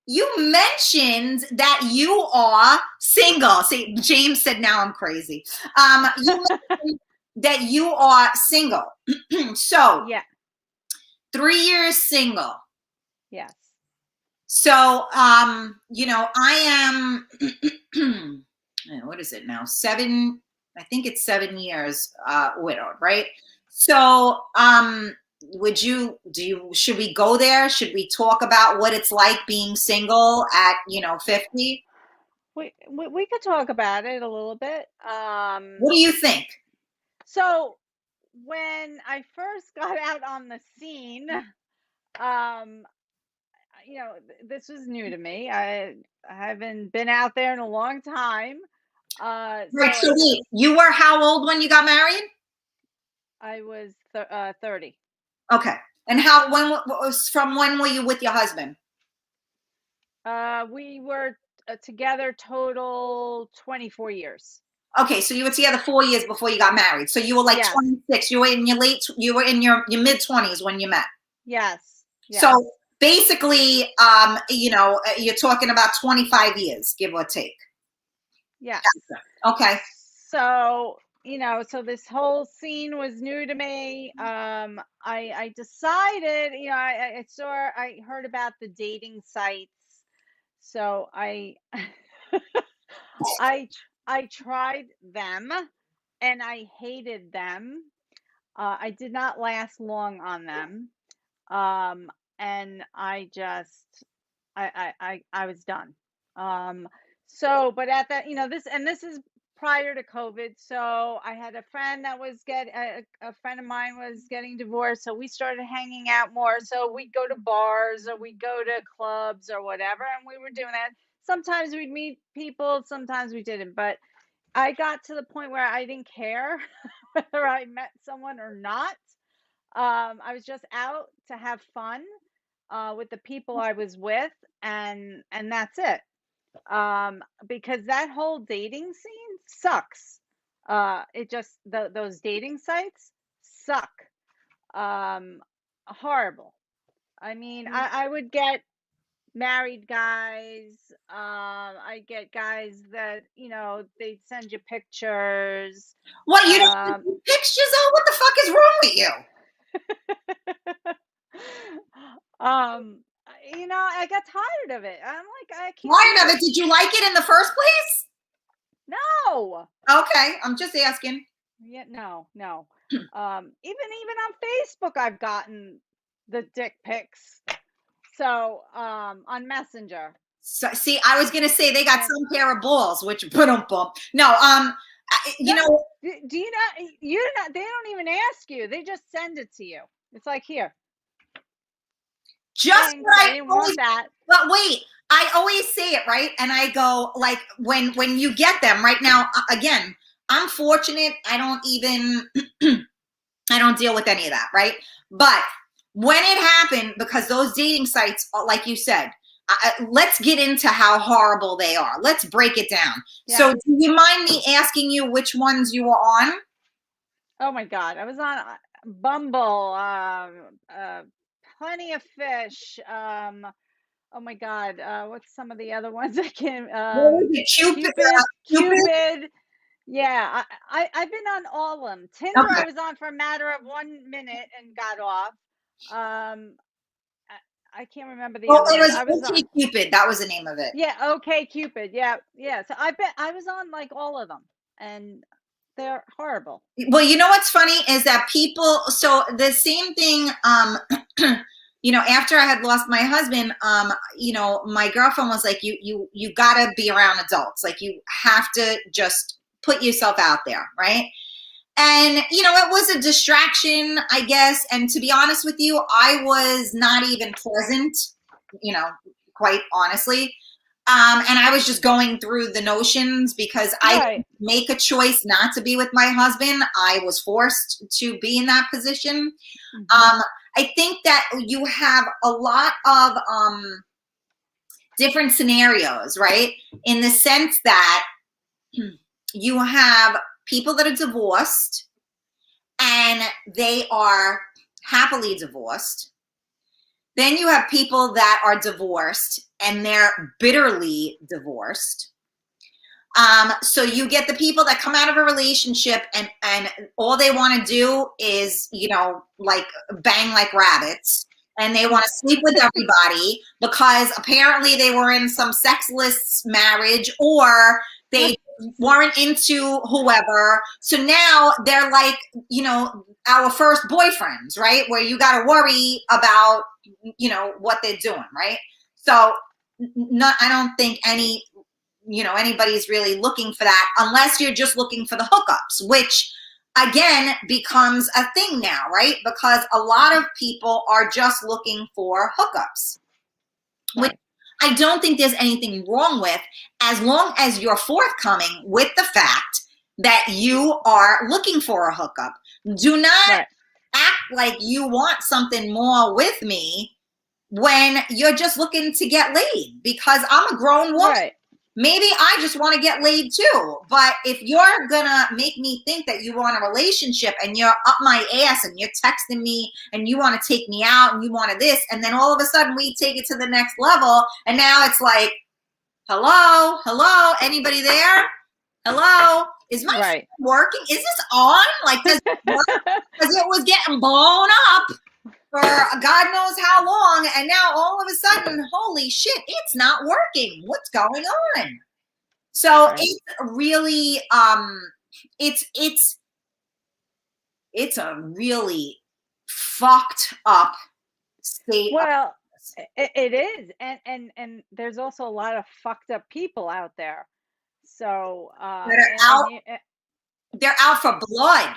You mentioned that you are single. See, James said, now I'm crazy. You mentioned that you are single. So yeah. 3 years single. Yes. So, I am, what is it now? I think it's 7 years, widowed, right? So, should we go there? Should we talk about what it's like being single at, 50? We could talk about it a little bit. What do you think? So when I first got out on the scene, this was new to me. I haven't been out there in a long time. Right. So wait, you were how old when you got married? I was 30. Okay. And when were you with your husband? We were together total 24 years. Okay, so you were together 4 years before you got married. So you were like 26. You were in your mid 20s when you met. Yes. So basically, you're talking about 25 years, give or take. Yes. Okay. So, so this whole scene was new to me. I decided, I heard about the dating sites. So I tried them and I hated them. I did not last long on them. And I just, I was done. So, but at that, this is prior to COVID. So I had a friend that was a friend of mine was getting divorced. So we started hanging out more. So we'd go to bars or we'd go to clubs or whatever. And we were doing that. Sometimes we'd meet people, sometimes we didn't. But I got to the point where I didn't care whether I met someone or not. I was just out to have fun with the people I was with, and that's it. Because that whole dating scene sucks. It just those dating sites suck. Horrible. I mean, I would get married guys. I get guys that they'd send you pictures. What, you don't do pictures? Oh, what the fuck is wrong with you? I got tired of it. I'm like, I can't. Tired of it? Did you like it in the first place? No. Okay, I'm just asking. Yeah, no. Even on Facebook, I've gotten the dick pics. So, on Messenger. So, see, I was gonna say they got some pair of balls, which boom. No, you know. Do you not? They don't even ask you. They just send it to you. It's like, here. Just I didn't want that. But wait, I always say it, right? And I go, like, when you get them right now, again, I'm fortunate. I don't deal with any of that, right? But when it happened, because those dating sites, like you said, let's get into how horrible they are. Let's break it down. Yeah. So do you mind me asking you which ones you were on? Oh my God. I was on Bumble, Plenty of Fish. Oh my God. What's some of the other ones I can, What was it? Cupid? Cupid. Yeah, I've been on all of them. Tinder, Okay. I was on for a matter of 1 minute and got off. I can't remember the Well, other it ones. was I was on, Cupid. That was the name of it. yeah, okay, Cupid. Yeah, yeah. So I was on like all of them, and they're horrible. Well, you know what's funny is that people, so the same thing, you know, after I had lost my husband, you know, my girlfriend was like, you gotta be around adults. Like you have to just put yourself out there, right? And, you know, it was a distraction, I guess. And to be honest with you, I was not even present, you know, quite honestly. And I was just going through the notions because I Right. didn't make a choice not to be with my husband. I was forced to be in that position. I think that you have a lot of different scenarios, right? In the sense that you have people that are divorced and they are happily divorced. Then you have people that are divorced and they're bitterly divorced. So you get the people that come out of a relationship and all they want to do is, you know, like bang like rabbits, and they want to sleep with everybody because apparently they were in some sexless marriage or they weren't into whoever. So now they're like, you know, our first boyfriends, right? Where you got to worry about, you know, what they're doing, right? So I don't think anybody's really looking for that unless you're just looking for the hookups, which again becomes a thing now, right? Because a lot of people are just looking for hookups, which I don't think there's anything wrong with, as long as you're forthcoming with the fact that you are looking for a hookup. Do not act like you want something more with me when you're just looking to get laid, because I'm a grown woman. Right. Maybe I just want to get laid too. But if you're gonna make me think that you want a relationship and you're up my ass and you're texting me and you want to take me out and you want to this, and then all of a sudden we take it to the next level and now it's like, hello, anybody there? Hello, is my phone working? Is this on? Like, does it work? Because it was getting blown up for God knows how long, and now all of a sudden, holy shit, it's not working. What's going on? So it's really it's a really fucked up state. Well, it is, and there's also a lot of fucked up people out there. So they're out for blood.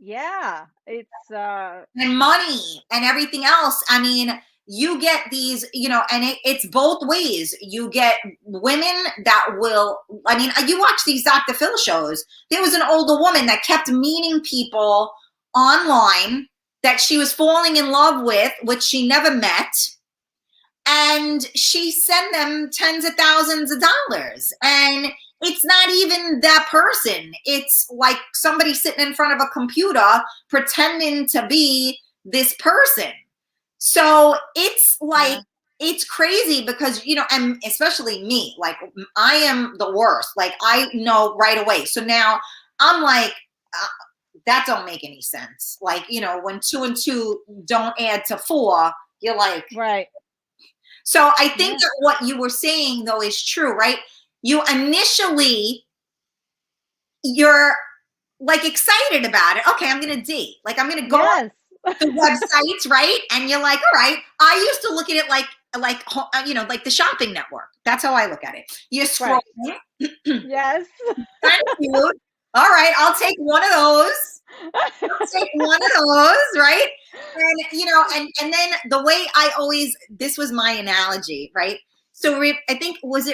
Yeah, it's and money and everything else. I mean, you get these, you know, and it's both ways. You get women that will, I mean, you watch these Dr. Phil shows. There was an older woman that kept meeting people online that she was falling in love with, which she never met. And she sent them tens of thousands of dollars. And it's not even that person. It's like somebody sitting in front of a computer pretending to be this person. So it's like, it's crazy because, you know, and especially me, like I am the worst. Like I know right away. So now I'm like, that don't make any sense. Like, you know, when 2 and 2 don't add to 4, you're like, right. So I think that what you were saying though is true, right? You initially, you're like excited about it. Okay, I'm going to date. Like I'm going to go on the websites, right? And you're like, all right. I used to look at it like, you know, like the shopping network. That's how I look at it. You're scrolling. Yes. Kind of cute. All right, I'll take one of those. I'll take one of those, right? And you know, and then the way I always, this was my analogy, right? So I think it was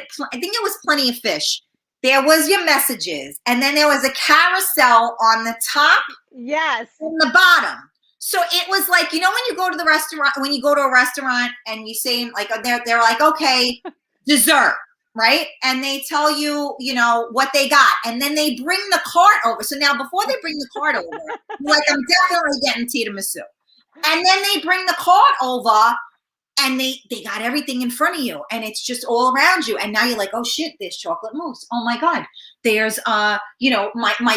Plenty of Fish. There was your messages, and then there was a carousel on the top, yes, and the bottom. So it was like, when you go to the restaurant, when you go to a restaurant and you say like, they're like, okay, dessert, right? And they tell you, what they got. And then they bring the cart over. So now before they bring the cart over, you're like, I'm definitely getting tiramisu. And then they bring the cart over and they got everything in front of you and it's just all around you. And now you're like, oh shit, there's chocolate mousse. Oh my God. There's, my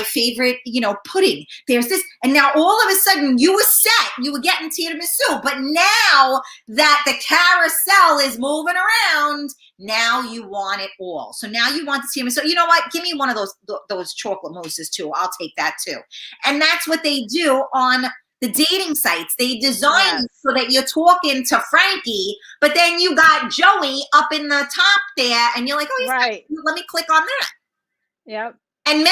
favorite, pudding. There's this. And now all of a sudden you were set, you were getting tiramisu. But now that the carousel is moving around, now you want it all. So now you want the tiramisu. You know what? Give me one of those chocolate mousses too. I'll take that too. And that's what they do on the dating sites. They design it so that you're talking to Frankie, but then you got Joey up in the top there, and you're like, oh, right. Let me click on that. Yep. And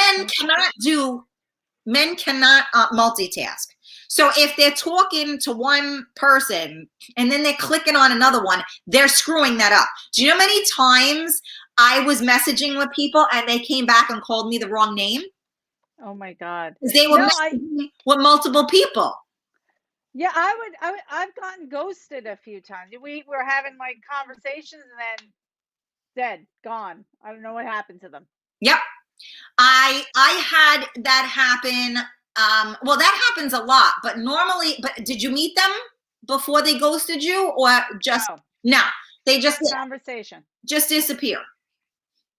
men cannot multitask. So if they're talking to one person and then they're clicking on another one, they're screwing that up. Do you know how many times I was messaging with people and they came back and called me the wrong name? Oh my God. They were messaging with multiple people. Yeah, I've gotten ghosted a few times. We were having like conversations and then dead, gone. I don't know what happened to them. Yep. I had that happen. Well, that happens a lot, but did you meet them before they ghosted you or just, no, they just conversation, just disappear.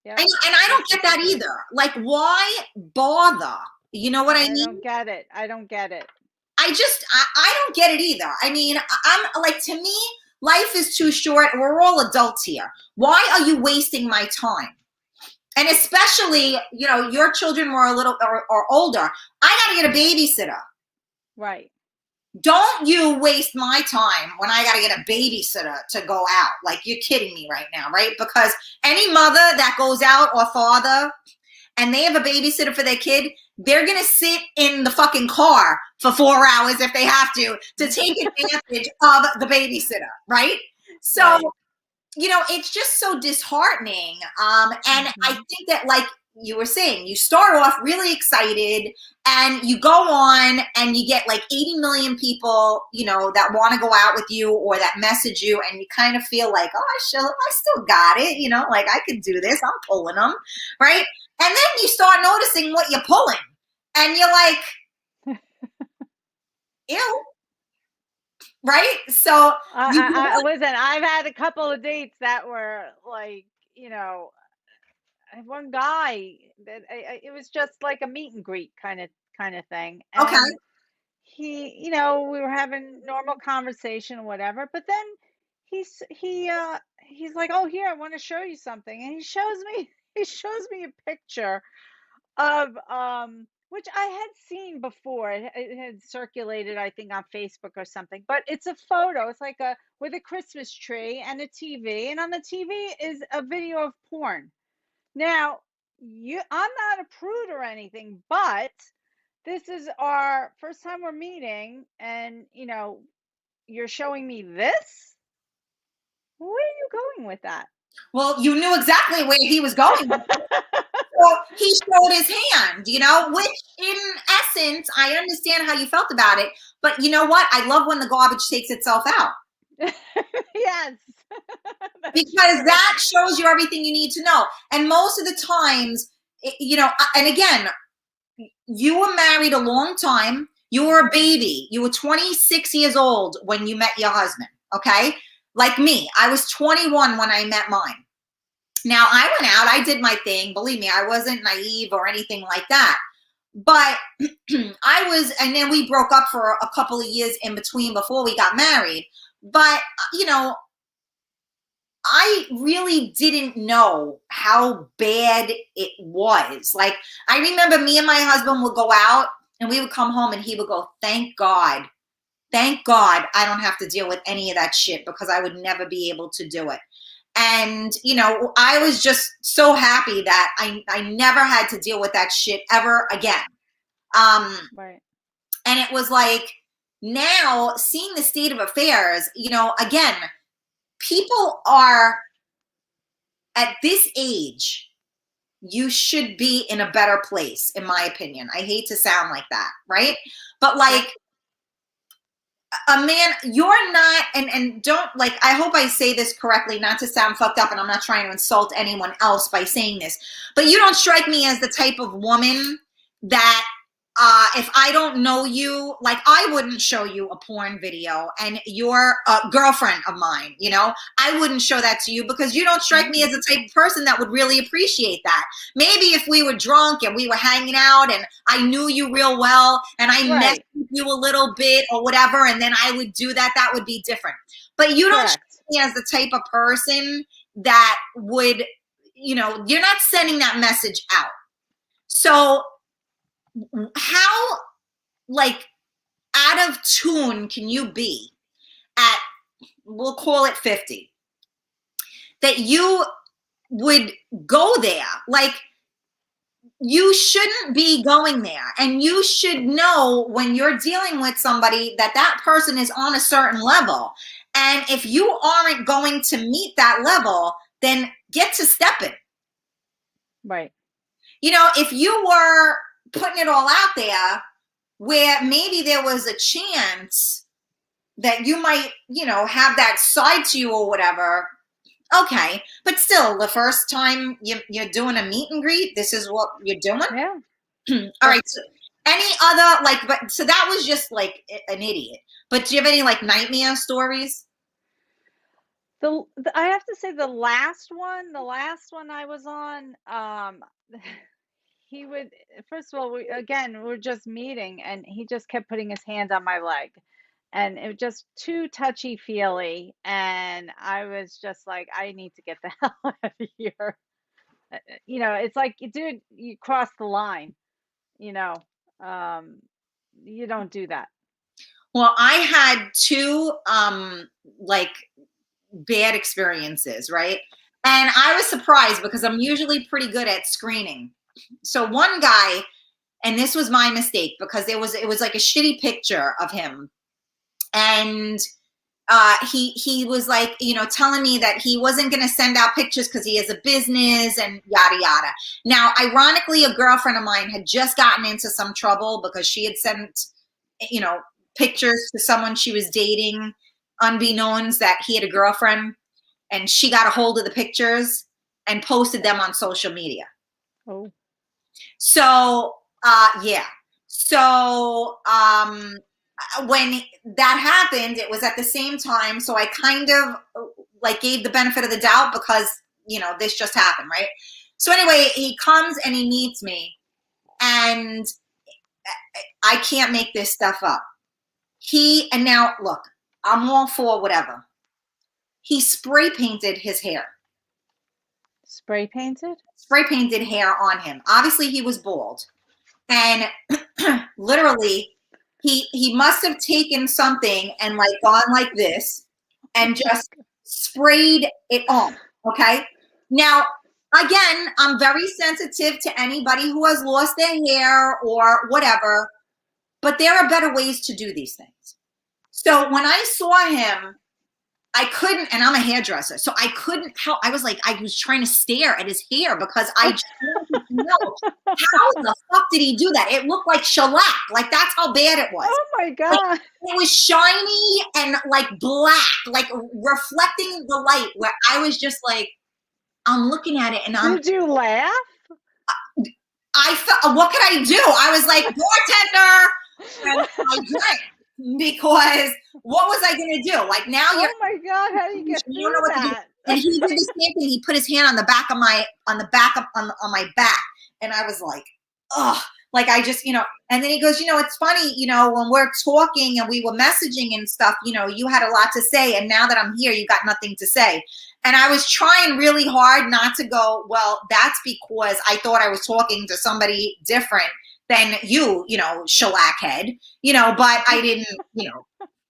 Yep. And I don't get that either. Like, why bother? You know what I mean? I don't get it. I don't get it either. I mean, I'm like, to me, life is too short. We're all adults here. Why are you wasting my time? And especially, your children were a little or older. I got to get a babysitter. Right. Don't you waste my time when I got to get a babysitter to go out. Like, you're kidding me right now, right? Because any mother that goes out or father and they have a babysitter for their kid, they're going to sit in the fucking car for 4 hours if they have to take advantage of the babysitter, right? So, right. It's just so disheartening. And I think that, like you were saying, you start off really excited and you go on and you get like 80 million people, that want to go out with you or that message you, and you kind of feel like, oh, I still got it, like I could do this. I'm pulling them, right? And then you start noticing what you're pulling and you're like, ew. Right? So listen, I've had a couple of dates that were like, one guy that it was just like a meet and greet kind of thing. And okay. He, we were having normal conversation or whatever, but then he's like, oh, here, I want to show you something. And he shows me a picture of which I had seen before. It had circulated, I think, on Facebook or something. But it's a photo. It's like with a Christmas tree and a TV, and on the TV is a video of porn. Now, I'm not a prude or anything, but this is our first time we're meeting, and you're showing me this. Where are you going with that? Well, you knew exactly where he was going with it. Well, he showed his hand, which in essence, I understand how you felt about it. But you know what? I love when the garbage takes itself out. Yes. Because that shows you everything you need to know. And most of the times, and again, you were married a long time. You were a baby. You were 26 years old when you met your husband. Okay. Like me, I was 21 when I met mine. Now, I went out, I did my thing. Believe me, I wasn't naive or anything like that. But and then we broke up for a couple of years in between before we got married. But, I really didn't know how bad it was. Like, I remember me and my husband would go out and we would come home and he would go, thank God I don't have to deal with any of that shit, because I would never be able to do it. And, I was just so happy that I never had to deal with that shit ever again. Right. And it was like, now seeing the state of affairs, again, people are at this age, you should be in a better place, in my opinion. I hate to sound like that, right? But like, a man, you're not, and don't, like, I hope I say this correctly, not to sound fucked up, and I'm not trying to insult anyone else by saying this, but you don't strike me as the type of woman that if I don't know you, like, I wouldn't show you a porn video and you're a girlfriend of mine, you know, I wouldn't show that to you because you don't strike me as the type of person that would really appreciate that. Maybe if we were drunk and we were hanging out and I knew you real well and I messed with you a little bit or whatever, and then I would do that, that would be different. But you don't strike me as the type of person that would, you know, you're not sending that message out. So how, like, out of tune can you be at, we'll call it 50, that you would go there? Like, you shouldn't be going there, and you should know when you're dealing with somebody that that person is on a certain level, and if you aren't going to meet that level, then get to stepping. Right. You know, if you were putting it all out there where maybe there was a chance that you might, you know, have that side to you or whatever, okay. But still, the first time you're doing a meet and greet, this is what you're doing? Yeah. All right. So any other, like, but so that was just like an idiot. But do you have any, like, nightmare stories? I have to say the last one I was on, he would, first of all, we're just meeting and he just kept putting his hand on my leg and it was just too touchy feely. And I was just like, I need to get the hell out of here. You know, it's like, dude, you crossed the line, you know, you don't do that. Well, I had two, like, bad experiences, right? And I was surprised because I'm usually pretty good at screening. So one guy, and this was my mistake because it was like a shitty picture of him, and he was like, you know, telling me that he wasn't going to send out pictures because he has a business and yada yada. Now, ironically, a girlfriend of mine had just gotten into some trouble because she had sent, you know, pictures to someone she was dating, unbeknownst that he had a girlfriend, and she got a hold of the pictures and posted them on social media. Oh. So, yeah. So, when that happened, it was at the same time. So I kind of, like, gave the benefit of the doubt because, you know, this just happened, right? So anyway, he comes and he meets me, and I can't make this stuff up. And now, look, I'm all for whatever. He spray painted his hair. Spray painted? Spray painted hair on him. Obviously, he was bald. And literally, he must have taken something and, like, gone like this and just sprayed it on, okay? Now, again, I'm very sensitive to anybody who has lost their hair or whatever, but there are better ways to do these things. So when I saw him, I couldn't, and I'm a hairdresser, so I couldn't help. I was trying to stare at his hair because I just wanted to know, how the fuck did he do that? It looked like shellac. Like, that's how bad it was. Oh my God. Like, it was shiny and, like, black, like reflecting the light, where I was just like, I'm looking at it and Did you laugh? I felt, what could I do? I was like, bartender, and I drank. Because what was I going to do? Like, now oh my God, how do you get through that? And he did the same thing. He put his hand on the back of my, on my back. And I was like, oh, like, I just, you know, and then he goes, you know, it's funny, you know, when we're talking and we were messaging and stuff, you know, you had a lot to say. And now that I'm here, you got nothing to say. And I was trying really hard not to go, well, that's because I thought I was talking to somebody different than you know, shellac head, you know, but I didn't, you know,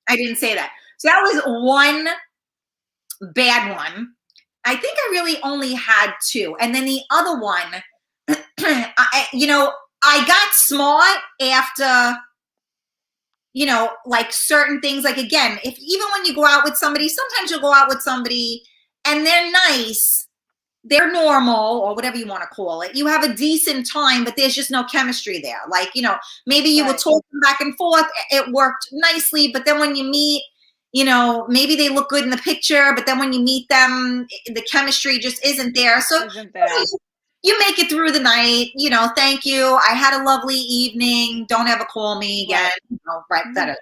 I didn't say that. So that was one bad one. I think I really only had two. And then the other one, you know, I got smart after, you know, like, certain things. Like, again, even when you go out with somebody, sometimes you'll go out with somebody and they're nice, they're normal or whatever you want to call it. You have a decent time, but there's just no chemistry there. Like, you know, maybe you were talking back and forth. It worked nicely. But then when you meet, you know, maybe they look good in the picture, but then when you meet them, the chemistry just isn't there. So you make it through the night, you know, thank you. I had a lovely evening. Don't ever call me again. Right. You know, right. That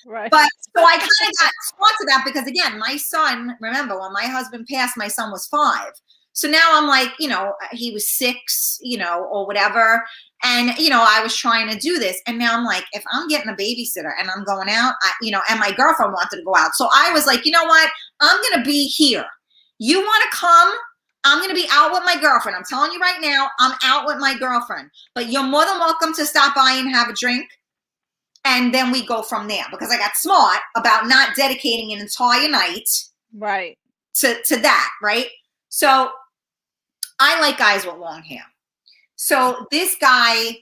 Right. But so I kind of got taught to that because, again, my son, remember when my husband passed, my son was 5. So now I'm like, you know, he was 6, you know, or whatever. And, you know, I was trying to do this. And now I'm like, if I'm getting a babysitter and I'm going out, you know, and my girlfriend wanted to go out. So I was like, you know what? I'm going to be here. You want to come? I'm going to be out with my girlfriend. I'm telling you right now, I'm out with my girlfriend. But you're more than welcome to stop by and have a drink. And then we go from there, because I got smart about not dedicating an entire night to that, right? So I like guys with long hair. So this guy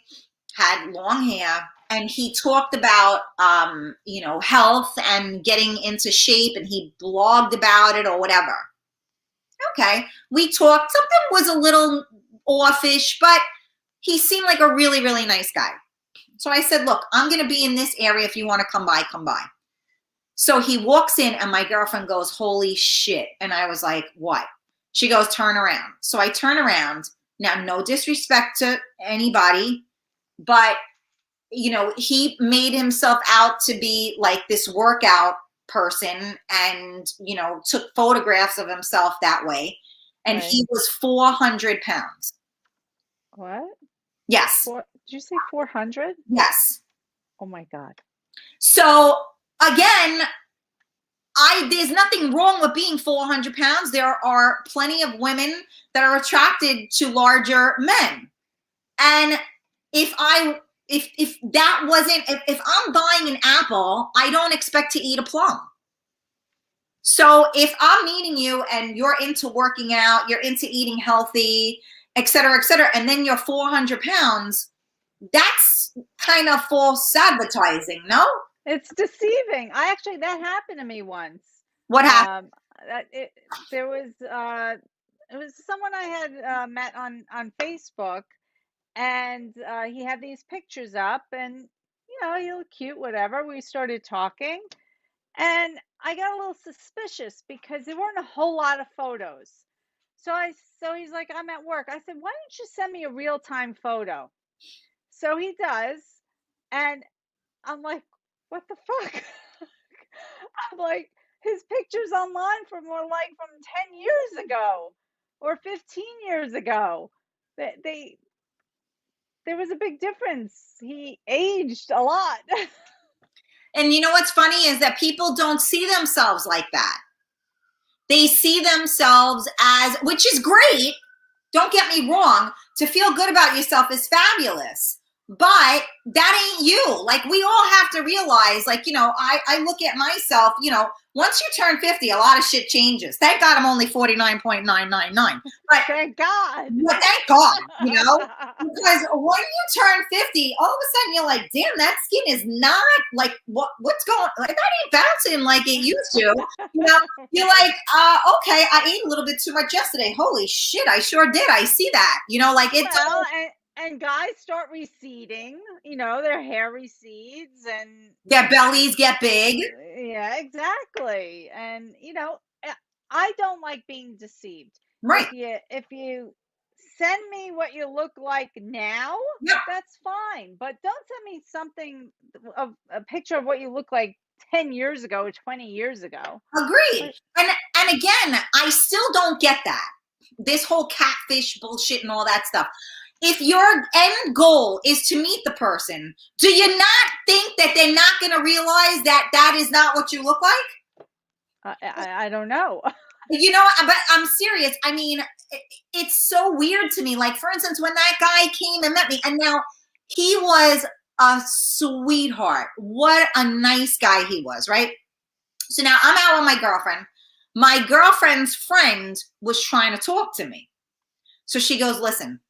had long hair, and he talked about, you know, health and getting into shape, and he blogged about it or whatever. Okay, we talked. Something was a little offish, but he seemed like a really, really nice guy. So I said, look, I'm going to be in this area. If you want to come by, come by. So he walks in, and my girlfriend goes, holy shit. And I was like, what? She goes, turn around. So I turn around. Now, no disrespect to anybody, but, you know, he made himself out to be like this workout person and, you know, took photographs of himself that way. And he was 400 pounds. What? Yes. Did you say 400? Yes. Oh my God. So again, there's nothing wrong with being 400 pounds. There are plenty of women that are attracted to larger men. And if that wasn't, if I'm buying an apple, I don't expect to eat a plum. So if I'm meeting you and you're into working out, you're into eating healthy, et cetera, and then you're 400 pounds, that's kind of false advertising, no? It's deceiving. That happened to me once. What happened? It was someone I had met on Facebook, and he had these pictures up, and, you know, he looked cute, whatever. We started talking, and I got a little suspicious because there weren't a whole lot of photos. So he's like, I'm at work. I said, why don't you send me a real-time photo? So he does, and I'm like, what the fuck? I'm like, his pictures online from 10 years ago or 15 years ago. There was a big difference. He aged a lot. And you know what's funny is that people don't see themselves like that. They see themselves as, which is great. Don't get me wrong. To feel good about yourself is fabulous. But that ain't you. Like, we all have to realize, like, you know, I look at myself, you know, once you turn 50, a lot of shit changes. Thank God I'm only 49.999. But thank God. But thank God, you know, because when you turn 50, all of a sudden you're like, damn, that skin is not like, what's going, like, that ain't bouncing like it used to. You know, you're like, okay, I ate a little bit too much yesterday. Holy shit, I sure did. I see that. You know, like it's. Well, and guys start receding, you know, their hair recedes and their bellies get big. Yeah, exactly. And, you know, I don't like being deceived. Right. If you send me what you look like now, that's fine. But don't send me something of a picture of what you look like 10 years ago or 20 years ago. Agreed. And again, I still don't get that. This whole catfish bullshit and all that stuff. If your end goal is to meet the person, do you not think that they're not going to realize that that is not what you look like? I don't know. You know, but I'm serious. I mean, it's so weird to me. Like, for instance, when that guy came and met me, and now he was a sweetheart. What a nice guy he was, right? So now I'm out with my girlfriend. My girlfriend's friend was trying to talk to me. So she goes, listen,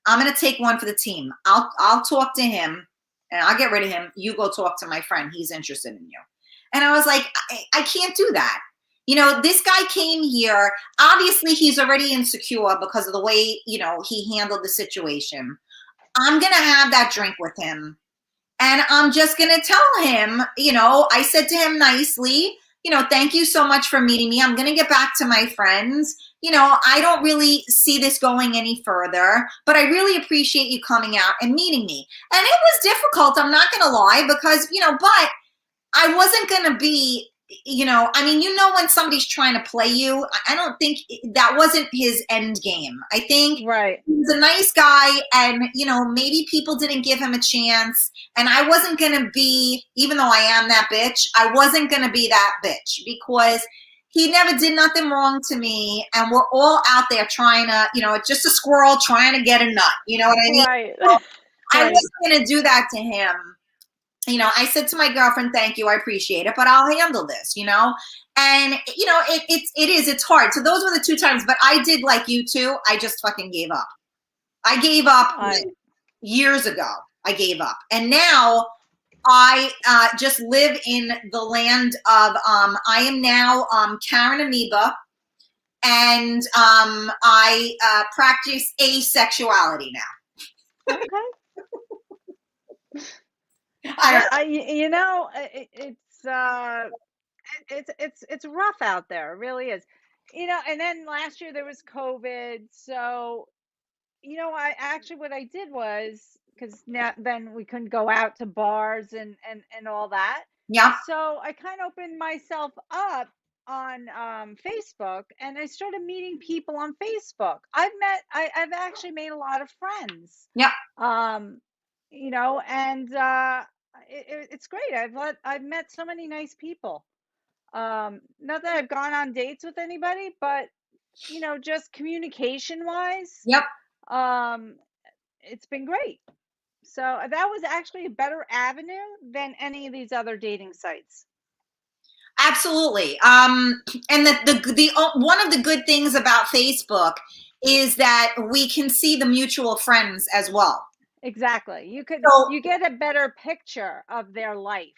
I'm going to take one for the team. I'll talk to him and I'll get rid of him. You go talk to my friend. He's interested in you. And I was like, I can't do that. You know, this guy came here. Obviously, he's already insecure because of the way, you know, he handled the situation. I'm going to have that drink with him. And I'm just going to tell him, you know, I said to him nicely, you know, thank you so much for meeting me. I'm going to get back to my friends. You know, I don't really see this going any further, but I really appreciate you coming out and meeting me. And it was difficult, I'm not going to lie, because, you know, but I wasn't going to be, you know, I mean, you know, when somebody's trying to play you, I don't think that wasn't his end game. I think Right. he was a nice guy, and, you know, maybe people didn't give him a chance. And I wasn't going to be, even though I am that bitch, I wasn't going to be that bitch, because he never did nothing wrong to me. And we're all out there trying to, you know, it's just a squirrel trying to get a nut. You know what I mean? Right. So I Right. wasn't going to do that to him. You know, I said to my girlfriend, thank you, I appreciate it, but I'll handle this, you know? And, you know, it's hard. So those were the 2 times, but I did like you too. I just fucking gave up. I gave up like, years ago. I gave up. And now I just live in the land of, I am now Karen Amoeba, and I practice asexuality now. Okay. I you know, it's rough out there. It really is. You know, and then last year there was COVID, so you know, I actually what I did was because now then we couldn't go out to bars and all that. yeah, So I kind of opened myself up on Facebook, and I started meeting people on Facebook. I've actually made a lot of friends. yeah. Um, you know, and it's great. I've met so many nice people. Not that I've gone on dates with anybody, but you know, just communication wise, Yep. it's been great. So that was actually a better avenue than any of these other dating sites. Absolutely. And the one of the good things about Facebook is that we can see the mutual friends as well. Exactly. You get a better picture of their life.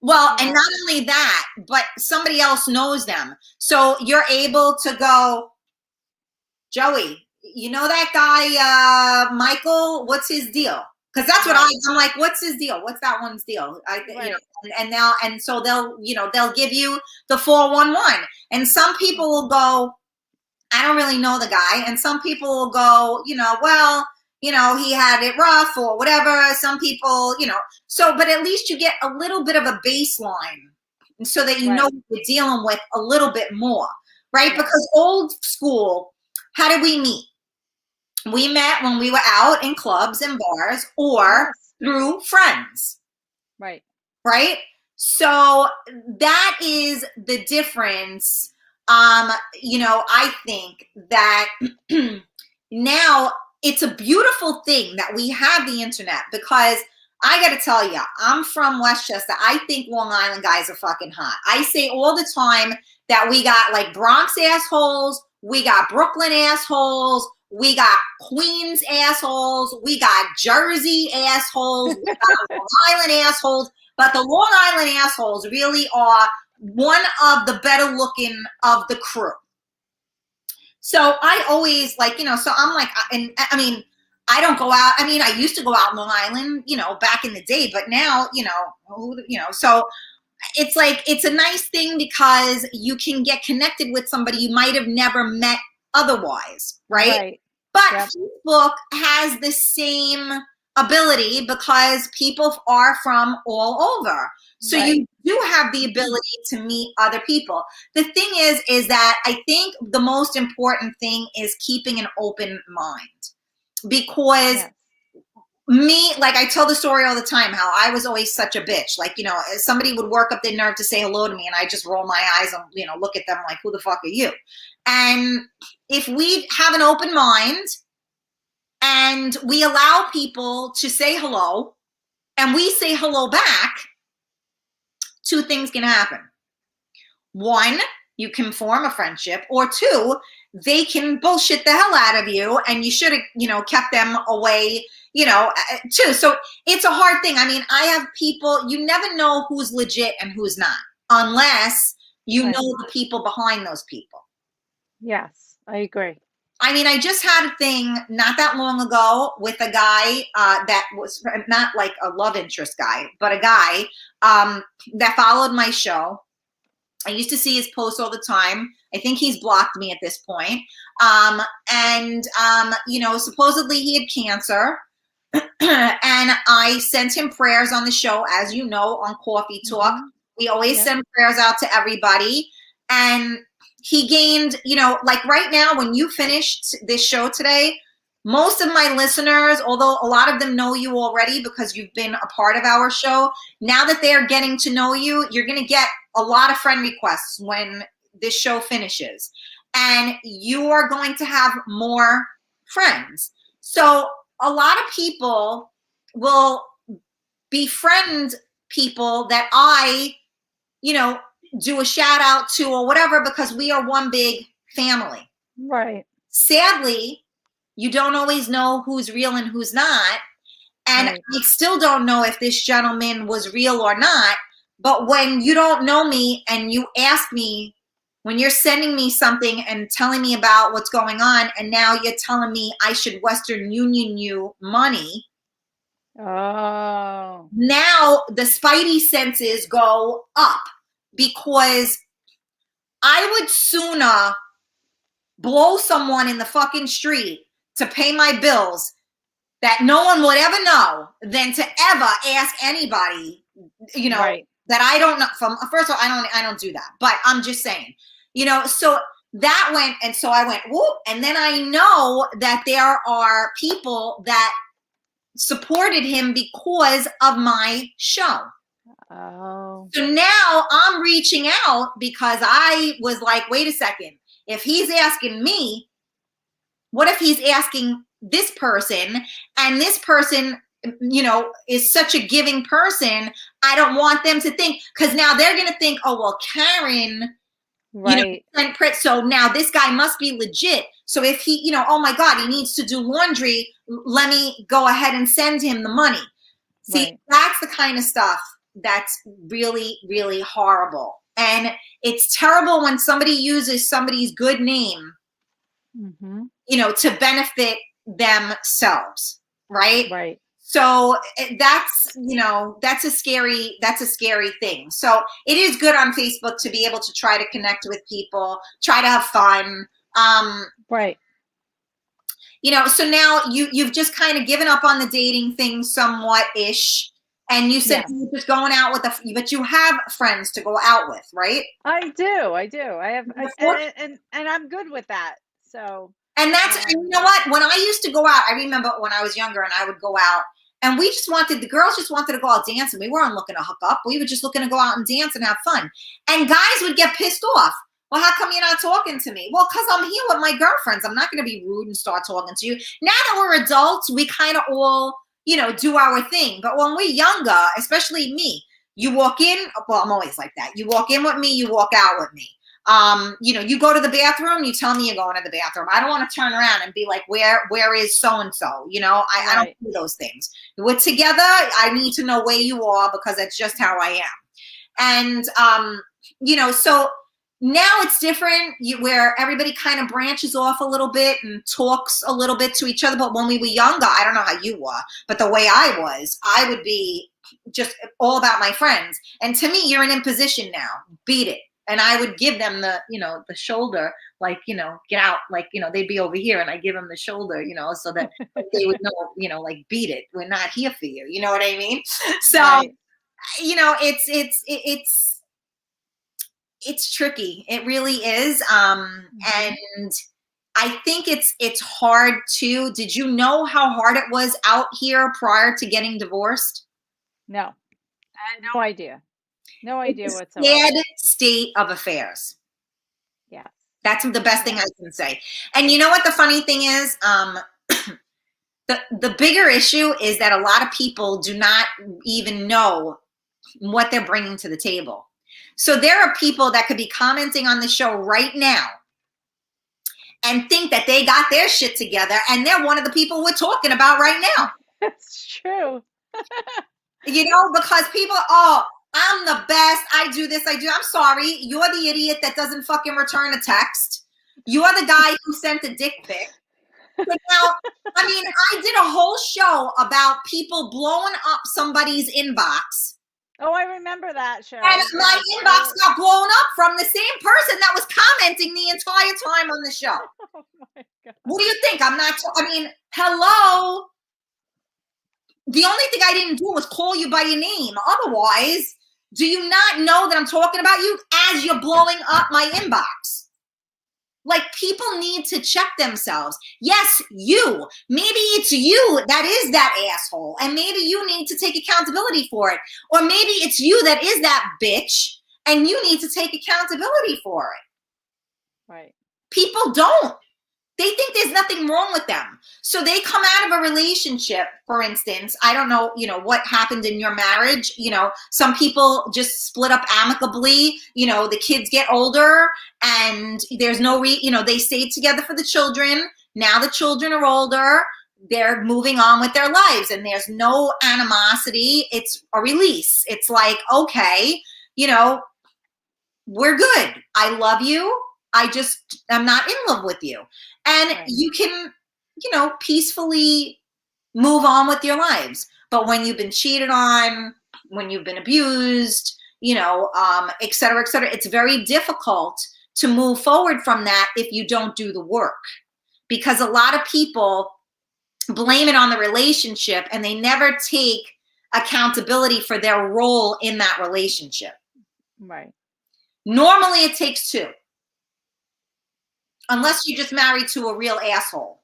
Well, and not only that, but somebody else knows them. So you're able to go, Joey, you know that guy, Michael, what's his deal? Because that's what I'm like, what's his deal? What's that one's deal? You know, and so they'll give you the 411. And some people will go, I don't really know the guy. And some people will go, you know, well, you know, he had it rough or whatever. Some people, you know, so, but at least you get a little bit of a baseline so that you know what you're dealing with a little bit more, right? Because old school, how did we meet? We met when we were out in clubs and bars or through friends. Right. Right? So that is the difference. You know, I think that now it's a beautiful thing that we have the internet, because I got to tell you, I'm from Westchester. I think Long Island guys are fucking hot. I say all the time that we got like Bronx assholes, we got Brooklyn assholes, we got Queens assholes, we got Jersey assholes, we got Long Island assholes, but the Long Island assholes really are one of the better looking of the crew. So I always like, you know, so I'm like, and I mean, I don't go out. I mean, I used to go out in Long Island, you know, back in the day, but now, you know, so it's like, it's a nice thing because you can get connected with somebody you might have never met otherwise, right? But Facebook has the same ability because people are from all over. So you do have the ability to meet other people. The thing is that I think the most important thing is keeping an open mind, because me, like I tell the story all the time, how I was always such a bitch. Like, you know, somebody would work up their nerve to say hello to me and I just roll my eyes and, you know, look at them like, who the fuck are you? And if we have an open mind and we allow people to say hello and we say hello back, 2 things can happen. 1, you can form a friendship, or 2, they can bullshit the hell out of you and you should have, you know, kept them away, you know, too. So it's a hard thing. I mean, I have people, you never know who's legit and who's not, unless you Right. know the people behind those people. Yes, I agree. I mean, I just had a thing not that long ago with a guy that was not like a love interest guy, but a guy that followed my show. I used to see his posts all the time. I think he's blocked me at this point. You know, supposedly he had cancer. And I sent him prayers on the show, as you know, on Coffee Talk. Mhm. We always Yep. send prayers out to everybody. And he gained, you know, like right now, when you finished this show today, most of my listeners, although a lot of them know you already because you've been a part of our show, now that they're getting to know you, you're going to get a lot of friend requests when this show finishes. And you are going to have more friends. So a lot of people will befriend people that I, you know, do a shout out to or whatever, because we are one big family. Right. Sadly, you don't always know who's real and who's not. And Right. I still don't know if this gentleman was real or not. But when you don't know me and you ask me, when you're sending me something and telling me about what's going on, and now you're telling me I should Western Union you money, Oh. now the spidey senses go up, because I would sooner blow someone in the fucking street to pay my bills that no one would ever know than to ever ask anybody, you know, Right. that I don't know from. First of all, I don't do that, but I'm just saying, you know, so that went, and so I went, whoop. And then I know that there are people that supported him because of my show. Oh. So now I'm reaching out because I was like, wait a second, if he's asking me, what if he's asking this person, and this person, you know, is such a giving person? I don't want them to think, because now they're going to think, oh, well, Karen, Right. you know, so now this guy must be legit. So if he, you know, oh my God, he needs to do laundry, let me go ahead and send him the money. See, Right. that's the kind of stuff that's really, really horrible. And it's terrible when somebody uses somebody's good name, Mhm. you know, to benefit themselves, right? Right. So that's, you know, that's a scary thing. So it is good on Facebook to be able to try to connect with people, try to have fun. Right. You know, so now you've just kind of given up on the dating thing somewhat ish. And you said Yes. you're just going out with but you have friends to go out with, right? I do. I do. I have, Before- and I'm good with that. So. And that's, and you know what? When I used to go out, I remember when I was younger and I would go out, and the girls just wanted to go out dancing. We weren't looking to hook up. We were just looking to go out and dance and have fun. And guys would get pissed off. Well, how come you're not talking to me? Well, because I'm here with my girlfriends. I'm not going to be rude and start talking to you. Now that we're adults, we kind of all, you know, do our thing. But when we're younger, especially me, you walk in, well, I'm always like that. You walk in with me, you walk out with me. You know, you go to the bathroom, you tell me you're going to the bathroom. I don't want to turn around and be like, where is so-and-so? You know, I don't do those things. We're together. I need to know where you are, because that's just how I am. And, you know, so now it's different, where everybody kind of branches off a little bit and talks a little bit to each other. But when we were younger, I don't know how you were, but the way I would be just all about my friends. And to me, you're in imposition now. Beat it. And I would give them the, you know, the shoulder, like, you know, get out, like, you know, they'd be over here and I give them the shoulder, you know, so that they would know, you know, like, beat it. We're not here for you. You know what I mean? So, Right. you know, it's tricky. It really is. And I think it's hard too. Did you know how hard it was out here prior to getting divorced? No. I had no idea. No idea It's a whatsoever. sad state of affairs. Yeah. That's the best thing I can say. And you know what the funny thing is? The bigger issue is that a lot of people do not even know what they're bringing to the table. So there are people that could be commenting on the show right now and think that they got their shit together, and they're one of the people we're talking about right now. That's true. You know, because people, oh, I'm the best. I do this. I do. I'm sorry. You're the idiot that doesn't fucking return a text. You're the guy who sent a dick pic. But now, I mean, I did a whole show about people blowing up somebody's inbox. Oh, I remember that show. And my inbox got blown up from the same person that was commenting the entire time on the show. Oh my God. What do you think? I mean, hello. The only thing I didn't do was call you by your name. Otherwise, do you not know that I'm talking about you as you're blowing up my inbox? Like, people need to check themselves. Yes, you. Maybe it's you that is that asshole, and maybe you need to take accountability for it. Or maybe it's you that is that bitch, and you need to take accountability for it. Right. People don't. They think there's nothing wrong with them. So they come out of a relationship, for instance. I don't know, what happened in your marriage. Some people just split up amicably. The kids get older and there's no they stayed together for the children. Now the children are older. They're moving on with their lives and there's no animosity. It's a release. It's like, okay, we're good. I love you. I'm not in love with you. And Right. you can, peacefully move on with your lives. But when you've been cheated on, when you've been abused, et cetera, it's very difficult to move forward from that if you don't do the work. Because a lot of people blame it on the relationship and they never take accountability for their role in that relationship. Right. Normally it takes two. Unless you're just married to a real asshole.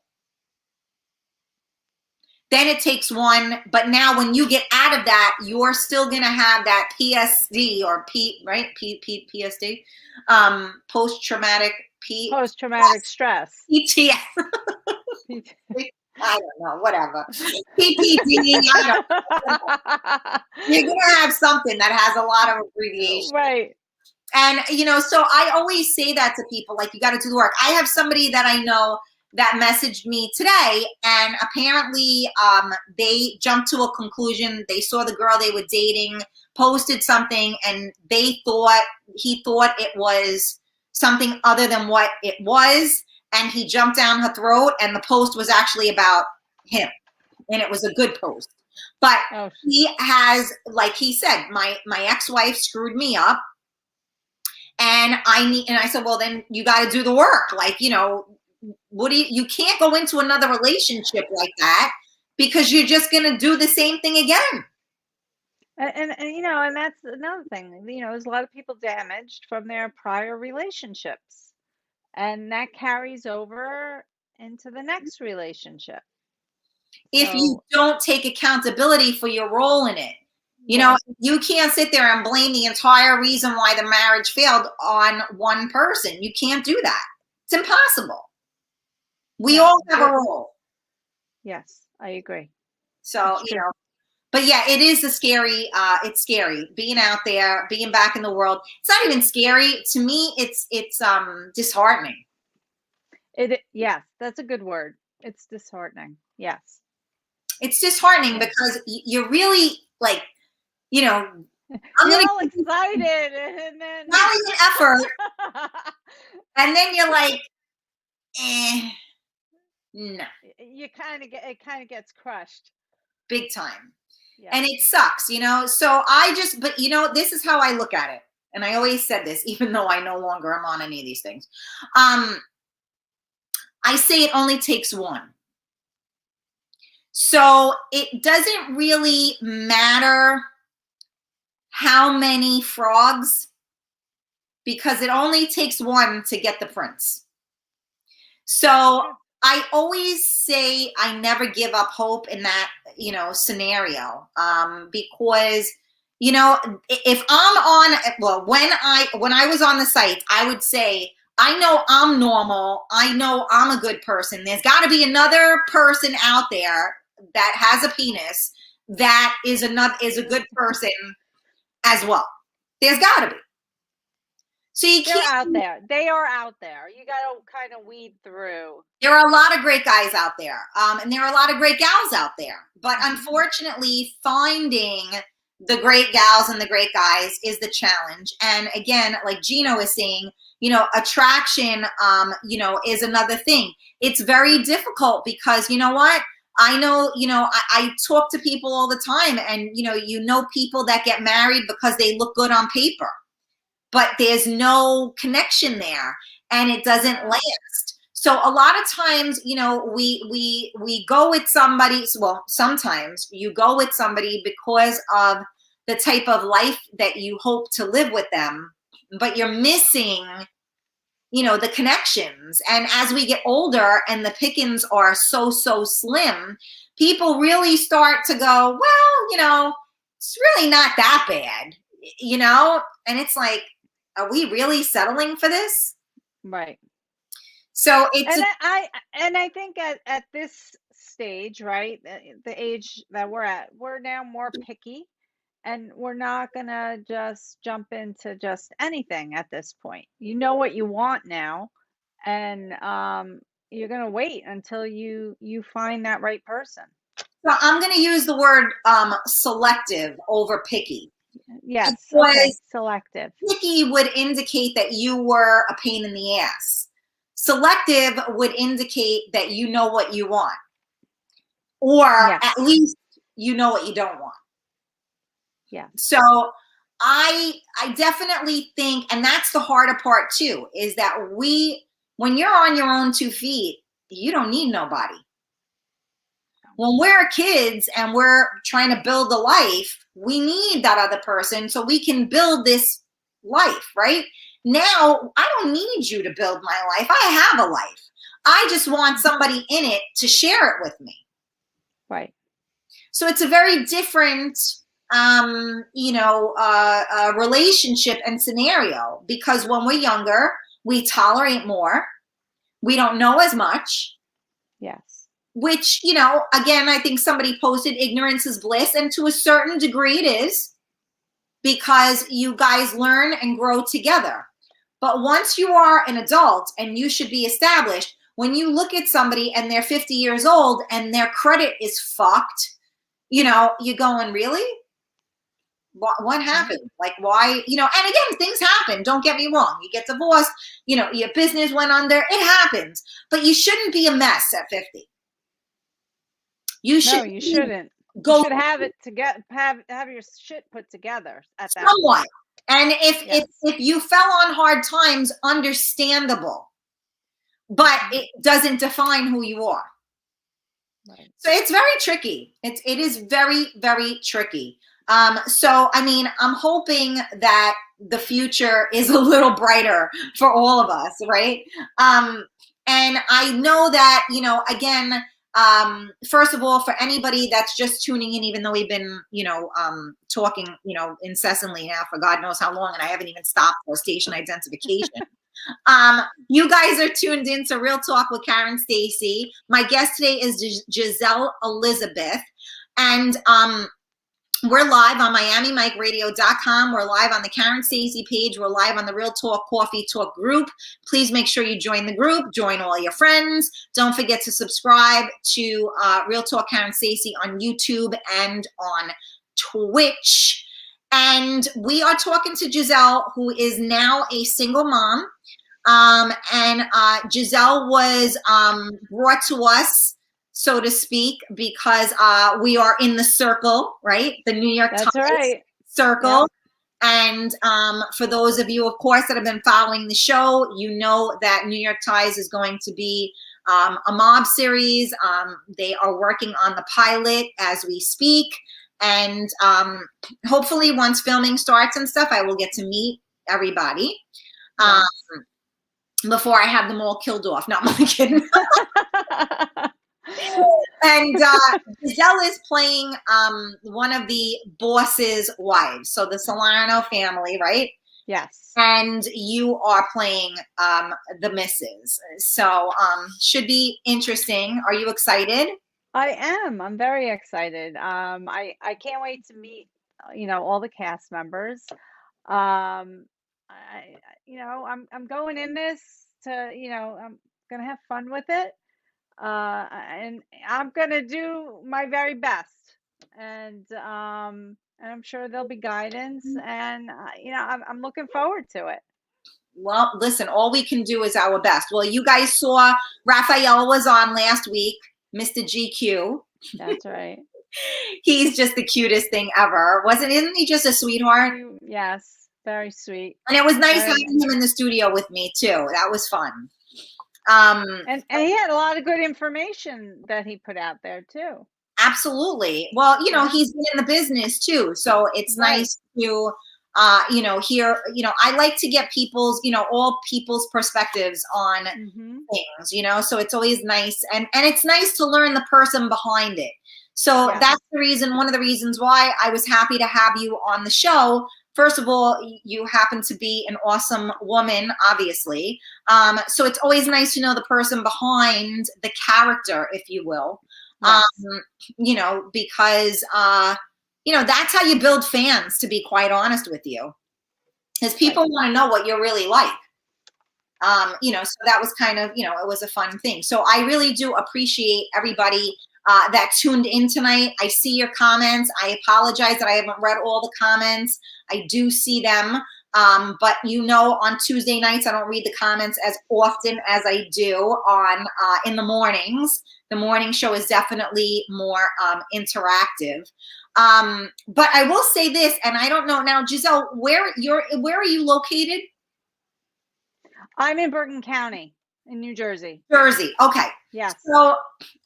Then it takes one. But now when you get out of that, you're still going to have that PSD or PSD? Post-traumatic stress. PTS. I don't know, whatever. PPD, I don't know. You're going to have something that has a lot of abbreviation. Right. And, so I always say that to people, like, you got to do the work. I have somebody that I know that messaged me today, and apparently they jumped to a conclusion. They saw the girl they were dating, posted something, and he thought it was something other than what it was, and he jumped down her throat, and the post was actually about him, and it was a good post. But he has, like he said, my ex-wife screwed me up. And I said, well, then you got to do the work. Like, you can't go into another relationship like that because you're just going to do the same thing again. And and that's another thing, there's a lot of people damaged from their prior relationships and that carries over into the next relationship. If you don't take accountability for your role in it. You can't sit there and blame the entire reason why the marriage failed on one person. You can't do that. It's impossible. We all have a role. Yes, I agree. So, but yeah, it is it's scary being out there, being back in the world. It's not even scary. To me, it's disheartening. Yes, that's a good word. It's disheartening. Yes. It's disheartening because you're really like, I'm all excited and then an effort, and then you're like, no. It kind of gets crushed. Big time. Yeah. And it sucks, So but this is how I look at it. And I always said this, even though I no longer am on any of these things. I say it only takes one. So it doesn't really matter how many frogs, because it only takes one to get the prince. So I always say I never give up hope in that, scenario, because, if I'm on, when I was on the site, I would say, I know I'm normal. I know I'm a good person. There's got to be another person out there that has a penis that is a good person as well. There's got to be. So They're out there. They are out there. You got to kind of weed through. There are a lot of great guys out there. And there are a lot of great gals out there. But unfortunately, finding the great gals and the great guys is the challenge. And again, like Gino is saying, attraction, is another thing. It's very difficult because you know what? I know, I talk to people all the time, and people that get married because they look good on paper, but there's no connection there, and it doesn't last. So a lot of times, we go with somebody. Well, sometimes you go with somebody because of the type of life that you hope to live with them, but you're missing, the connections. And as we get older and the pickings are so slim, people really start to go, well, it's really not that bad, and it's like, are we really settling for this? Right. So it's I think at this stage, right, the age that we're at, we're now more picky, and we're not gonna just jump into just anything at this point. You know what you want now, and you're gonna wait until you find that right person. so I'm going to use the word selective over picky. Yes. Because Okay. Selective. picky would indicate that you were a pain in the ass. Selective would indicate that you know what you want, or Yes. at least you know what you don't want. Yeah. So I definitely think, and that's the harder part too, is that when you're on your own 2 feet, you don't need nobody. When we're kids and we're trying to build a life, we need that other person so we can build this life, right? Now, I don't need you to build my life. I have a life. I just want somebody in it to share it with me. Right. So it's a very different, relationship and scenario, because when we're younger, we tolerate more. We don't know as much. Yes. Which, again, I think somebody posted ignorance is bliss. And to a certain degree it is, because you guys learn and grow together. But once you are an adult and you should be established, when you look at somebody and they're 50 years old and their credit is fucked, you're going, really? What happened? Like, why? And again, things happen. Don't get me wrong. You get divorced, your business went under. It happens. But you shouldn't be a mess at 50. You shouldn't. You should have it to have your shit put together at that somewhat. point. And if you fell on hard times, understandable, but it doesn't define who you are. Right. So it's very tricky. It is very, very tricky. So I mean, I'm hoping that the future is a little brighter for all of us, right? And I know that, again, first of all, for anybody that's just tuning in, even though we've been, talking, incessantly now for God knows how long, and I haven't even stopped for station identification. You guys are tuned in to Real Talk with Karen Stacy. My guest today is Gisele Elizabeth, and we're live on MiamiMikeRadio.com. We're live on the Karen Stacy page. We're live on the Real Talk Coffee Talk group. Please make sure you join the group. Join all your friends. Don't forget to subscribe to Real Talk Karen Stacy on YouTube and on Twitch. And we are talking to Gisele, who is now a single mom. And Gisele was brought to us, so to speak, because we are in the circle, right? The New York Times circle. Yep. And for those of you, of course, that have been following the show, you know that New York Times is going to be a mob series. They are working on the pilot as we speak. And hopefully once filming starts and stuff, I will get to meet everybody before I have them all killed off. No, I'm kidding. And Gisele is playing one of the boss's wives, so the Solano family, right? Yes. And you are playing the missus. So should be interesting. Are you excited? I am. I'm very excited. I can't wait to meet, all the cast members. I'm going in this to, I'm gonna have fun with it. And I'm gonna do my very best. And and I'm sure there'll be guidance. And I'm looking forward to it. Well, listen, all we can do is our best. Well, you guys saw Raphael was on last week, Mr. GQ. That's right. He's just the cutest thing ever. Isn't he just a sweetheart? Yes, very sweet. And it was nice having him in the studio with me too. That was fun. And he had a lot of good information that he put out there too. Absolutely. Well, he's been in the business too, so it's nice to hear, I like to get people's, all people's perspectives on things, so it's always nice. And it's nice to learn the person behind it. So that's one of the reasons why I was happy to have you on the show. First of all, you happen to be an awesome woman, obviously. So it's always nice to know the person behind the character, if you will. Because, that's how you build fans, to be quite honest with you. Because people want to know what you're really like. So that was kind of, it was a fun thing. So I really do appreciate everybody that tuned in tonight. I see your comments. I apologize that I haven't read all the comments. I do see them. But on Tuesday nights, I don't read the comments as often as I do on in the mornings. The morning show is definitely more interactive. But I will say this, and I don't know now, Gisele, where are you located? I'm in Bergen County in New Jersey. Jersey. Okay. Yeah. So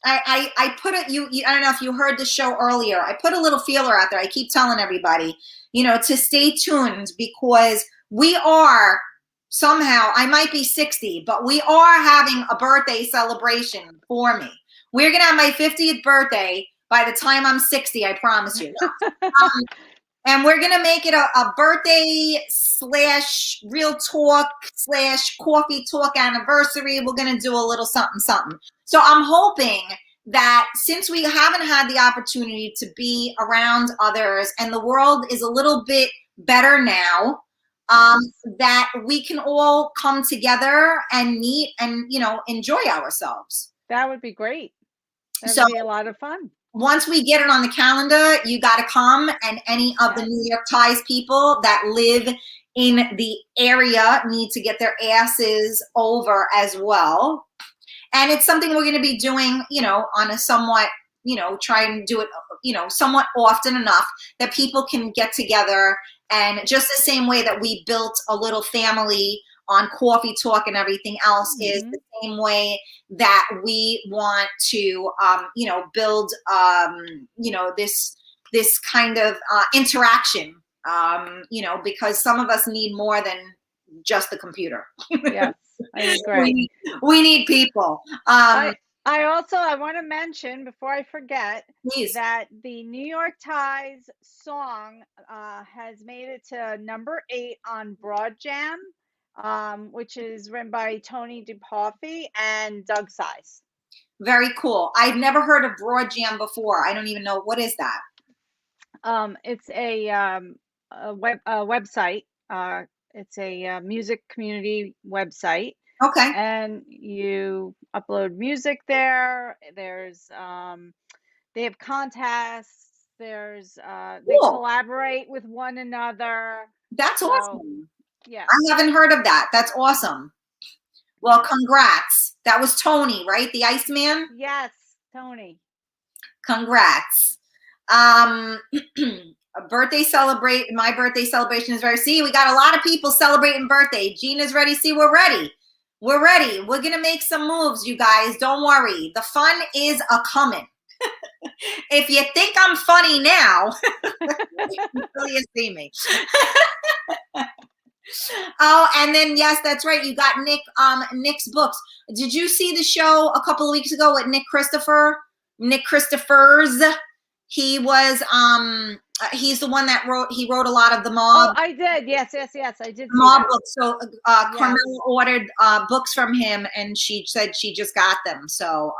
I put it, I don't know if you heard the show earlier. I put a little feeler out there. I keep telling everybody, to stay tuned, because we are somehow, I might be 60, but we are having a birthday celebration for me. We're going to have my 50th birthday by the time I'm 60, I promise you. And we're going to make it a birthday / real talk / coffee talk anniversary. We're going to do a little something, something. So I'm hoping that since we haven't had the opportunity to be around others and the world is a little bit better now, that we can all come together and meet and, enjoy ourselves. That would be great. That would be a lot of fun. Once we get it on the calendar, you got to come, and any of the New York Times people that live in the area need to get their asses over as well. And it's something we're going to be doing, on a somewhat, try and do it, somewhat often enough that people can get together. And just the same way that we built a little family on Coffee Talk and everything else is the same way that we want to, build, this kind of interaction, because some of us need more than just the computer. Yes, I agree. We need people. I want to mention before I forget, please, that the New York Times song has made it to number 8 on Broad Jam. Which is written by Tony DePaufy and Doug Size. Very cool. I've never heard of Broad Jam before. I don't even know, what is that? It's a website. It's a music community website. Okay. And you upload music there. There's they have contests. There's they collaborate with one another. That's awesome. Yeah. I haven't heard of that. That's awesome. Well, congrats. That was Tony, right? The Iceman? Yes, Tony. Congrats. My birthday celebration is very, we got a lot of people celebrating birthday. Gina's ready. See, we're ready. We're ready. We're going to make some moves, you guys. Don't worry. The fun is a-coming. If you think I'm funny now, until you see me. Oh, and then yes, that's right. You got Nick's books. Did you see the show a couple of weeks ago with Nick Christopher's? He was he's the one that wrote a lot of the Mob. Oh, I did. Yes, I did. Mob books. So Carmela ordered books from him, and she said she just got them. So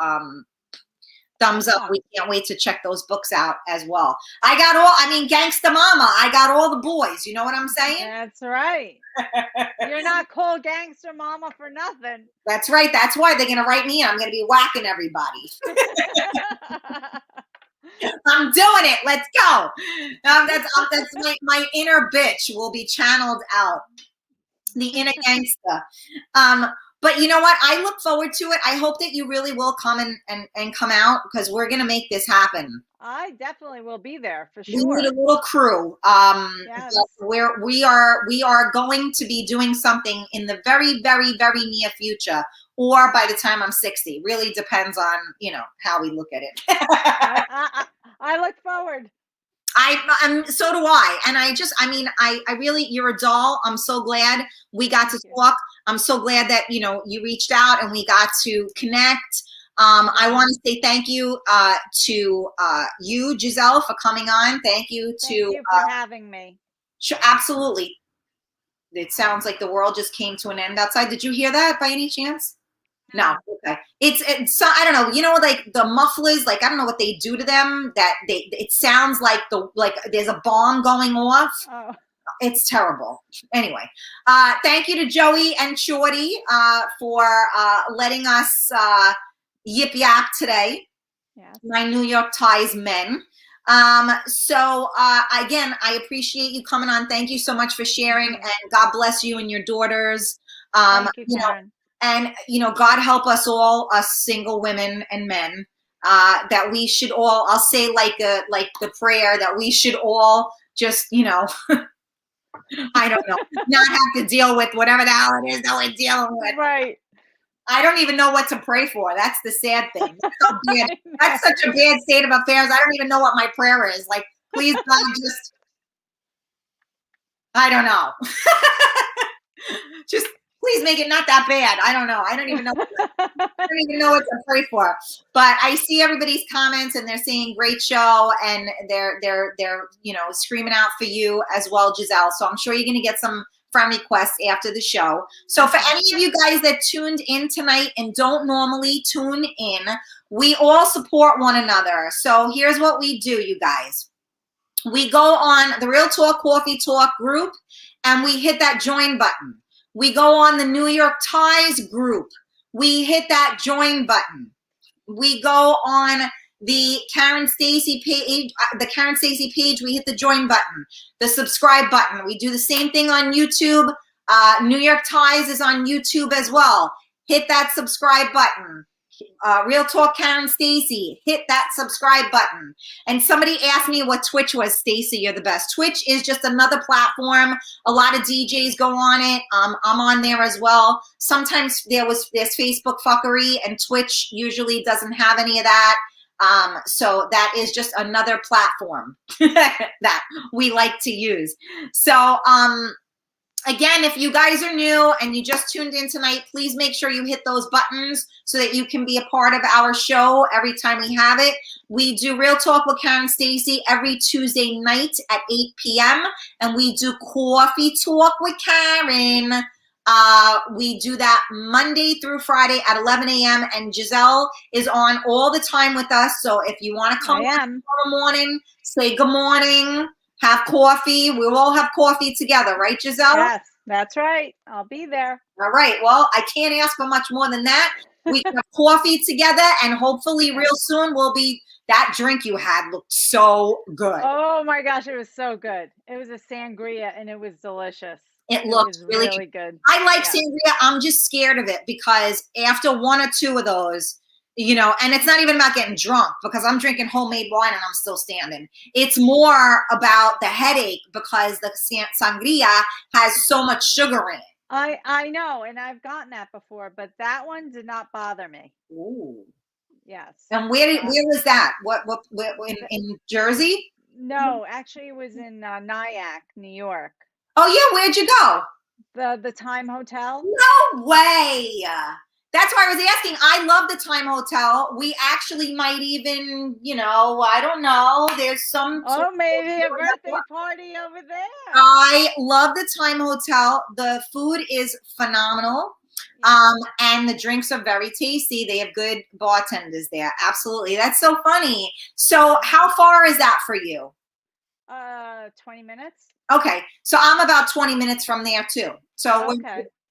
thumbs up. We can't wait to check those books out as well. Gangsta Mama. I got all the boys. You know what I'm saying? That's right. You're not called Gangster Mama for nothing. That's right. That's why they're going to write me in. I'm going to be whacking everybody. I'm doing it. Let's go. That's my inner bitch will be channeled out. The inner gangster. But you know what? I look forward to it. I hope that you really will come and come out, because we're going to make this happen. I definitely will be there for We sure. need a little crew. Yes. We are going to be doing something in the very, very, very near future, or by the time I'm 60. Really depends on, how we look at it. I look forward. I'm so do I. And I really, you're a doll. I'm so glad we got to talk. I'm so glad that, you reached out and we got to connect. I want to say thank you to you, Gisele, for coming on. Thank you for having me. Sure, absolutely. It sounds like the world just came to an end outside. Did you hear that by any chance? No. Okay. It's I don't know, like the mufflers, like I don't know what they do to them, that it sounds like there's a bomb going off. Oh. It's terrible. Anyway, thank you to Joey and Shorty for letting us yip yap today. Yes. My New York Ties men. So again, I appreciate you coming on. Thank you so much for sharing, and God bless you and your daughters. Thank you, Karen. And, God help us all, us single women and men, that we should all, I'll say like the prayer, that we should all just, I don't know, not have to deal with whatever the hell it is that we're dealing with. Right. I don't even know what to pray for. That's the sad thing. That's such a bad state of affairs. I don't even know what my prayer is. Like, please, God, just, I don't know. Just please make it not that bad. I don't know. I don't even know. I don't even know what to pray for. But I see everybody's comments, and they're saying great show, and they're screaming out for you as well, Gisele. So I'm sure you're going to get some friend requests after the show. So for any of you guys that tuned in tonight and don't normally tune in, we all support one another. So here's what we do, you guys. We go on the Real Talk Coffee Talk group, and we hit that join button. We go on the New York Ties group. We hit that join button. We go on the Karen Stacy page, we hit the join button, the subscribe button. We do the same thing on YouTube. New York Ties is on YouTube as well. Hit that subscribe button. Real Talk Karen Stacy, hit that subscribe button. And somebody asked me what Twitch was. Stacy, you're the best. Twitch is just another platform. A lot of DJs go on it. I'm on there as well. Sometimes there's Facebook fuckery, and Twitch usually doesn't have any of that. So that is just another platform that we like to use. So, again, if you guys are new and you just tuned in tonight, please make sure you hit those buttons so that you can be a part of our show every time we have it. We do Real Talk with Karen Stacy every Tuesday night at 8 p.m. And we do Coffee Talk with Karen. We do that Monday through Friday at 11 a.m. And Gisele is on all the time with us. So if you want to come on tomorrow morning, say good morning, have coffee. We will all have coffee together, right, Gisele? Yes, that's right. I'll be there. All right. Well, I can't ask for much more than that. We can have coffee together, and hopefully real soon that drink you had looked so good. Oh my gosh, it was so good. It was a sangria, and it was delicious. It looked really good. I like sangria. I'm just scared of it because after one or two of those, and it's not even about getting drunk, because I'm drinking homemade wine and I'm still standing. It's more about the headache because the sangria has so much sugar in it. I know, and I've gotten that before, but that one did not bother me. Ooh. Yes. And where was that? What in Jersey? No, actually it was in Nyack, New York. Oh yeah, where'd you go? The Time Hotel. No way. That's why I was asking. I love the Time Hotel. We actually might even, I don't know. There's some. Oh, maybe a birthday party over there. I love the Time Hotel. The food is phenomenal. And the drinks are very tasty. They have good bartenders there. Absolutely. That's so funny. So how far is that for you? 20 minutes. Okay. So I'm about 20 minutes from there too. So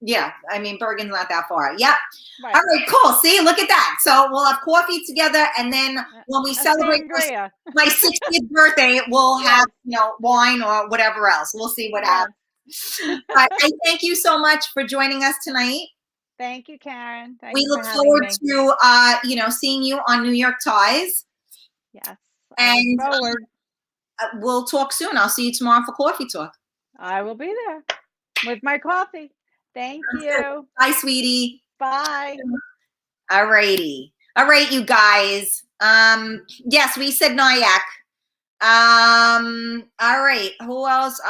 Yeah, I mean, Bergen's not that far. Yep. Right. All right, cool. See, look at that. So we'll have coffee together, and then when we A celebrate sangria. my 60th birthday, we'll Yes. have, you know, wine or whatever else. We'll see what Yes. happens. But I thank you so much for joining us tonight. Thank you, Karen. Thank We you look for having forward me. to, you know, seeing you on New York Ties, Yes. I and look forward. we'll talk soon. I'll see you tomorrow for coffee talk. I will be there with my coffee. Thank you. Bye, sweetie. Bye. All righty. All right, you guys. Yes, we said Nyack. All right. Who else?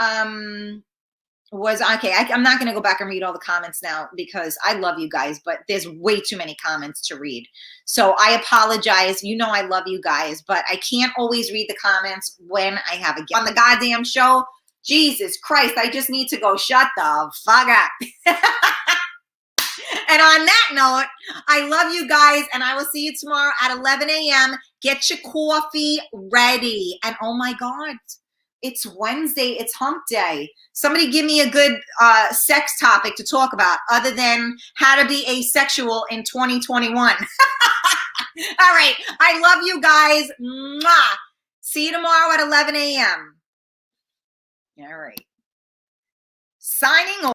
Was okay. I'm not going to go back and read all the comments now because I love you guys, but there's way too many comments to read. So I apologize. You know I love you guys, but I can't always read the comments when I have a guest on the goddamn show. Jesus Christ, I just need to go shut the fuck up. And on that note, I love you guys, and I will see you tomorrow at 11 a.m. Get your coffee ready. And oh my God, it's Wednesday. It's hump day. Somebody give me a good sex topic to talk about other than how to be asexual in 2021. All right. I love you guys. Mwah. See you tomorrow at 11 a.m. All right. Signing off.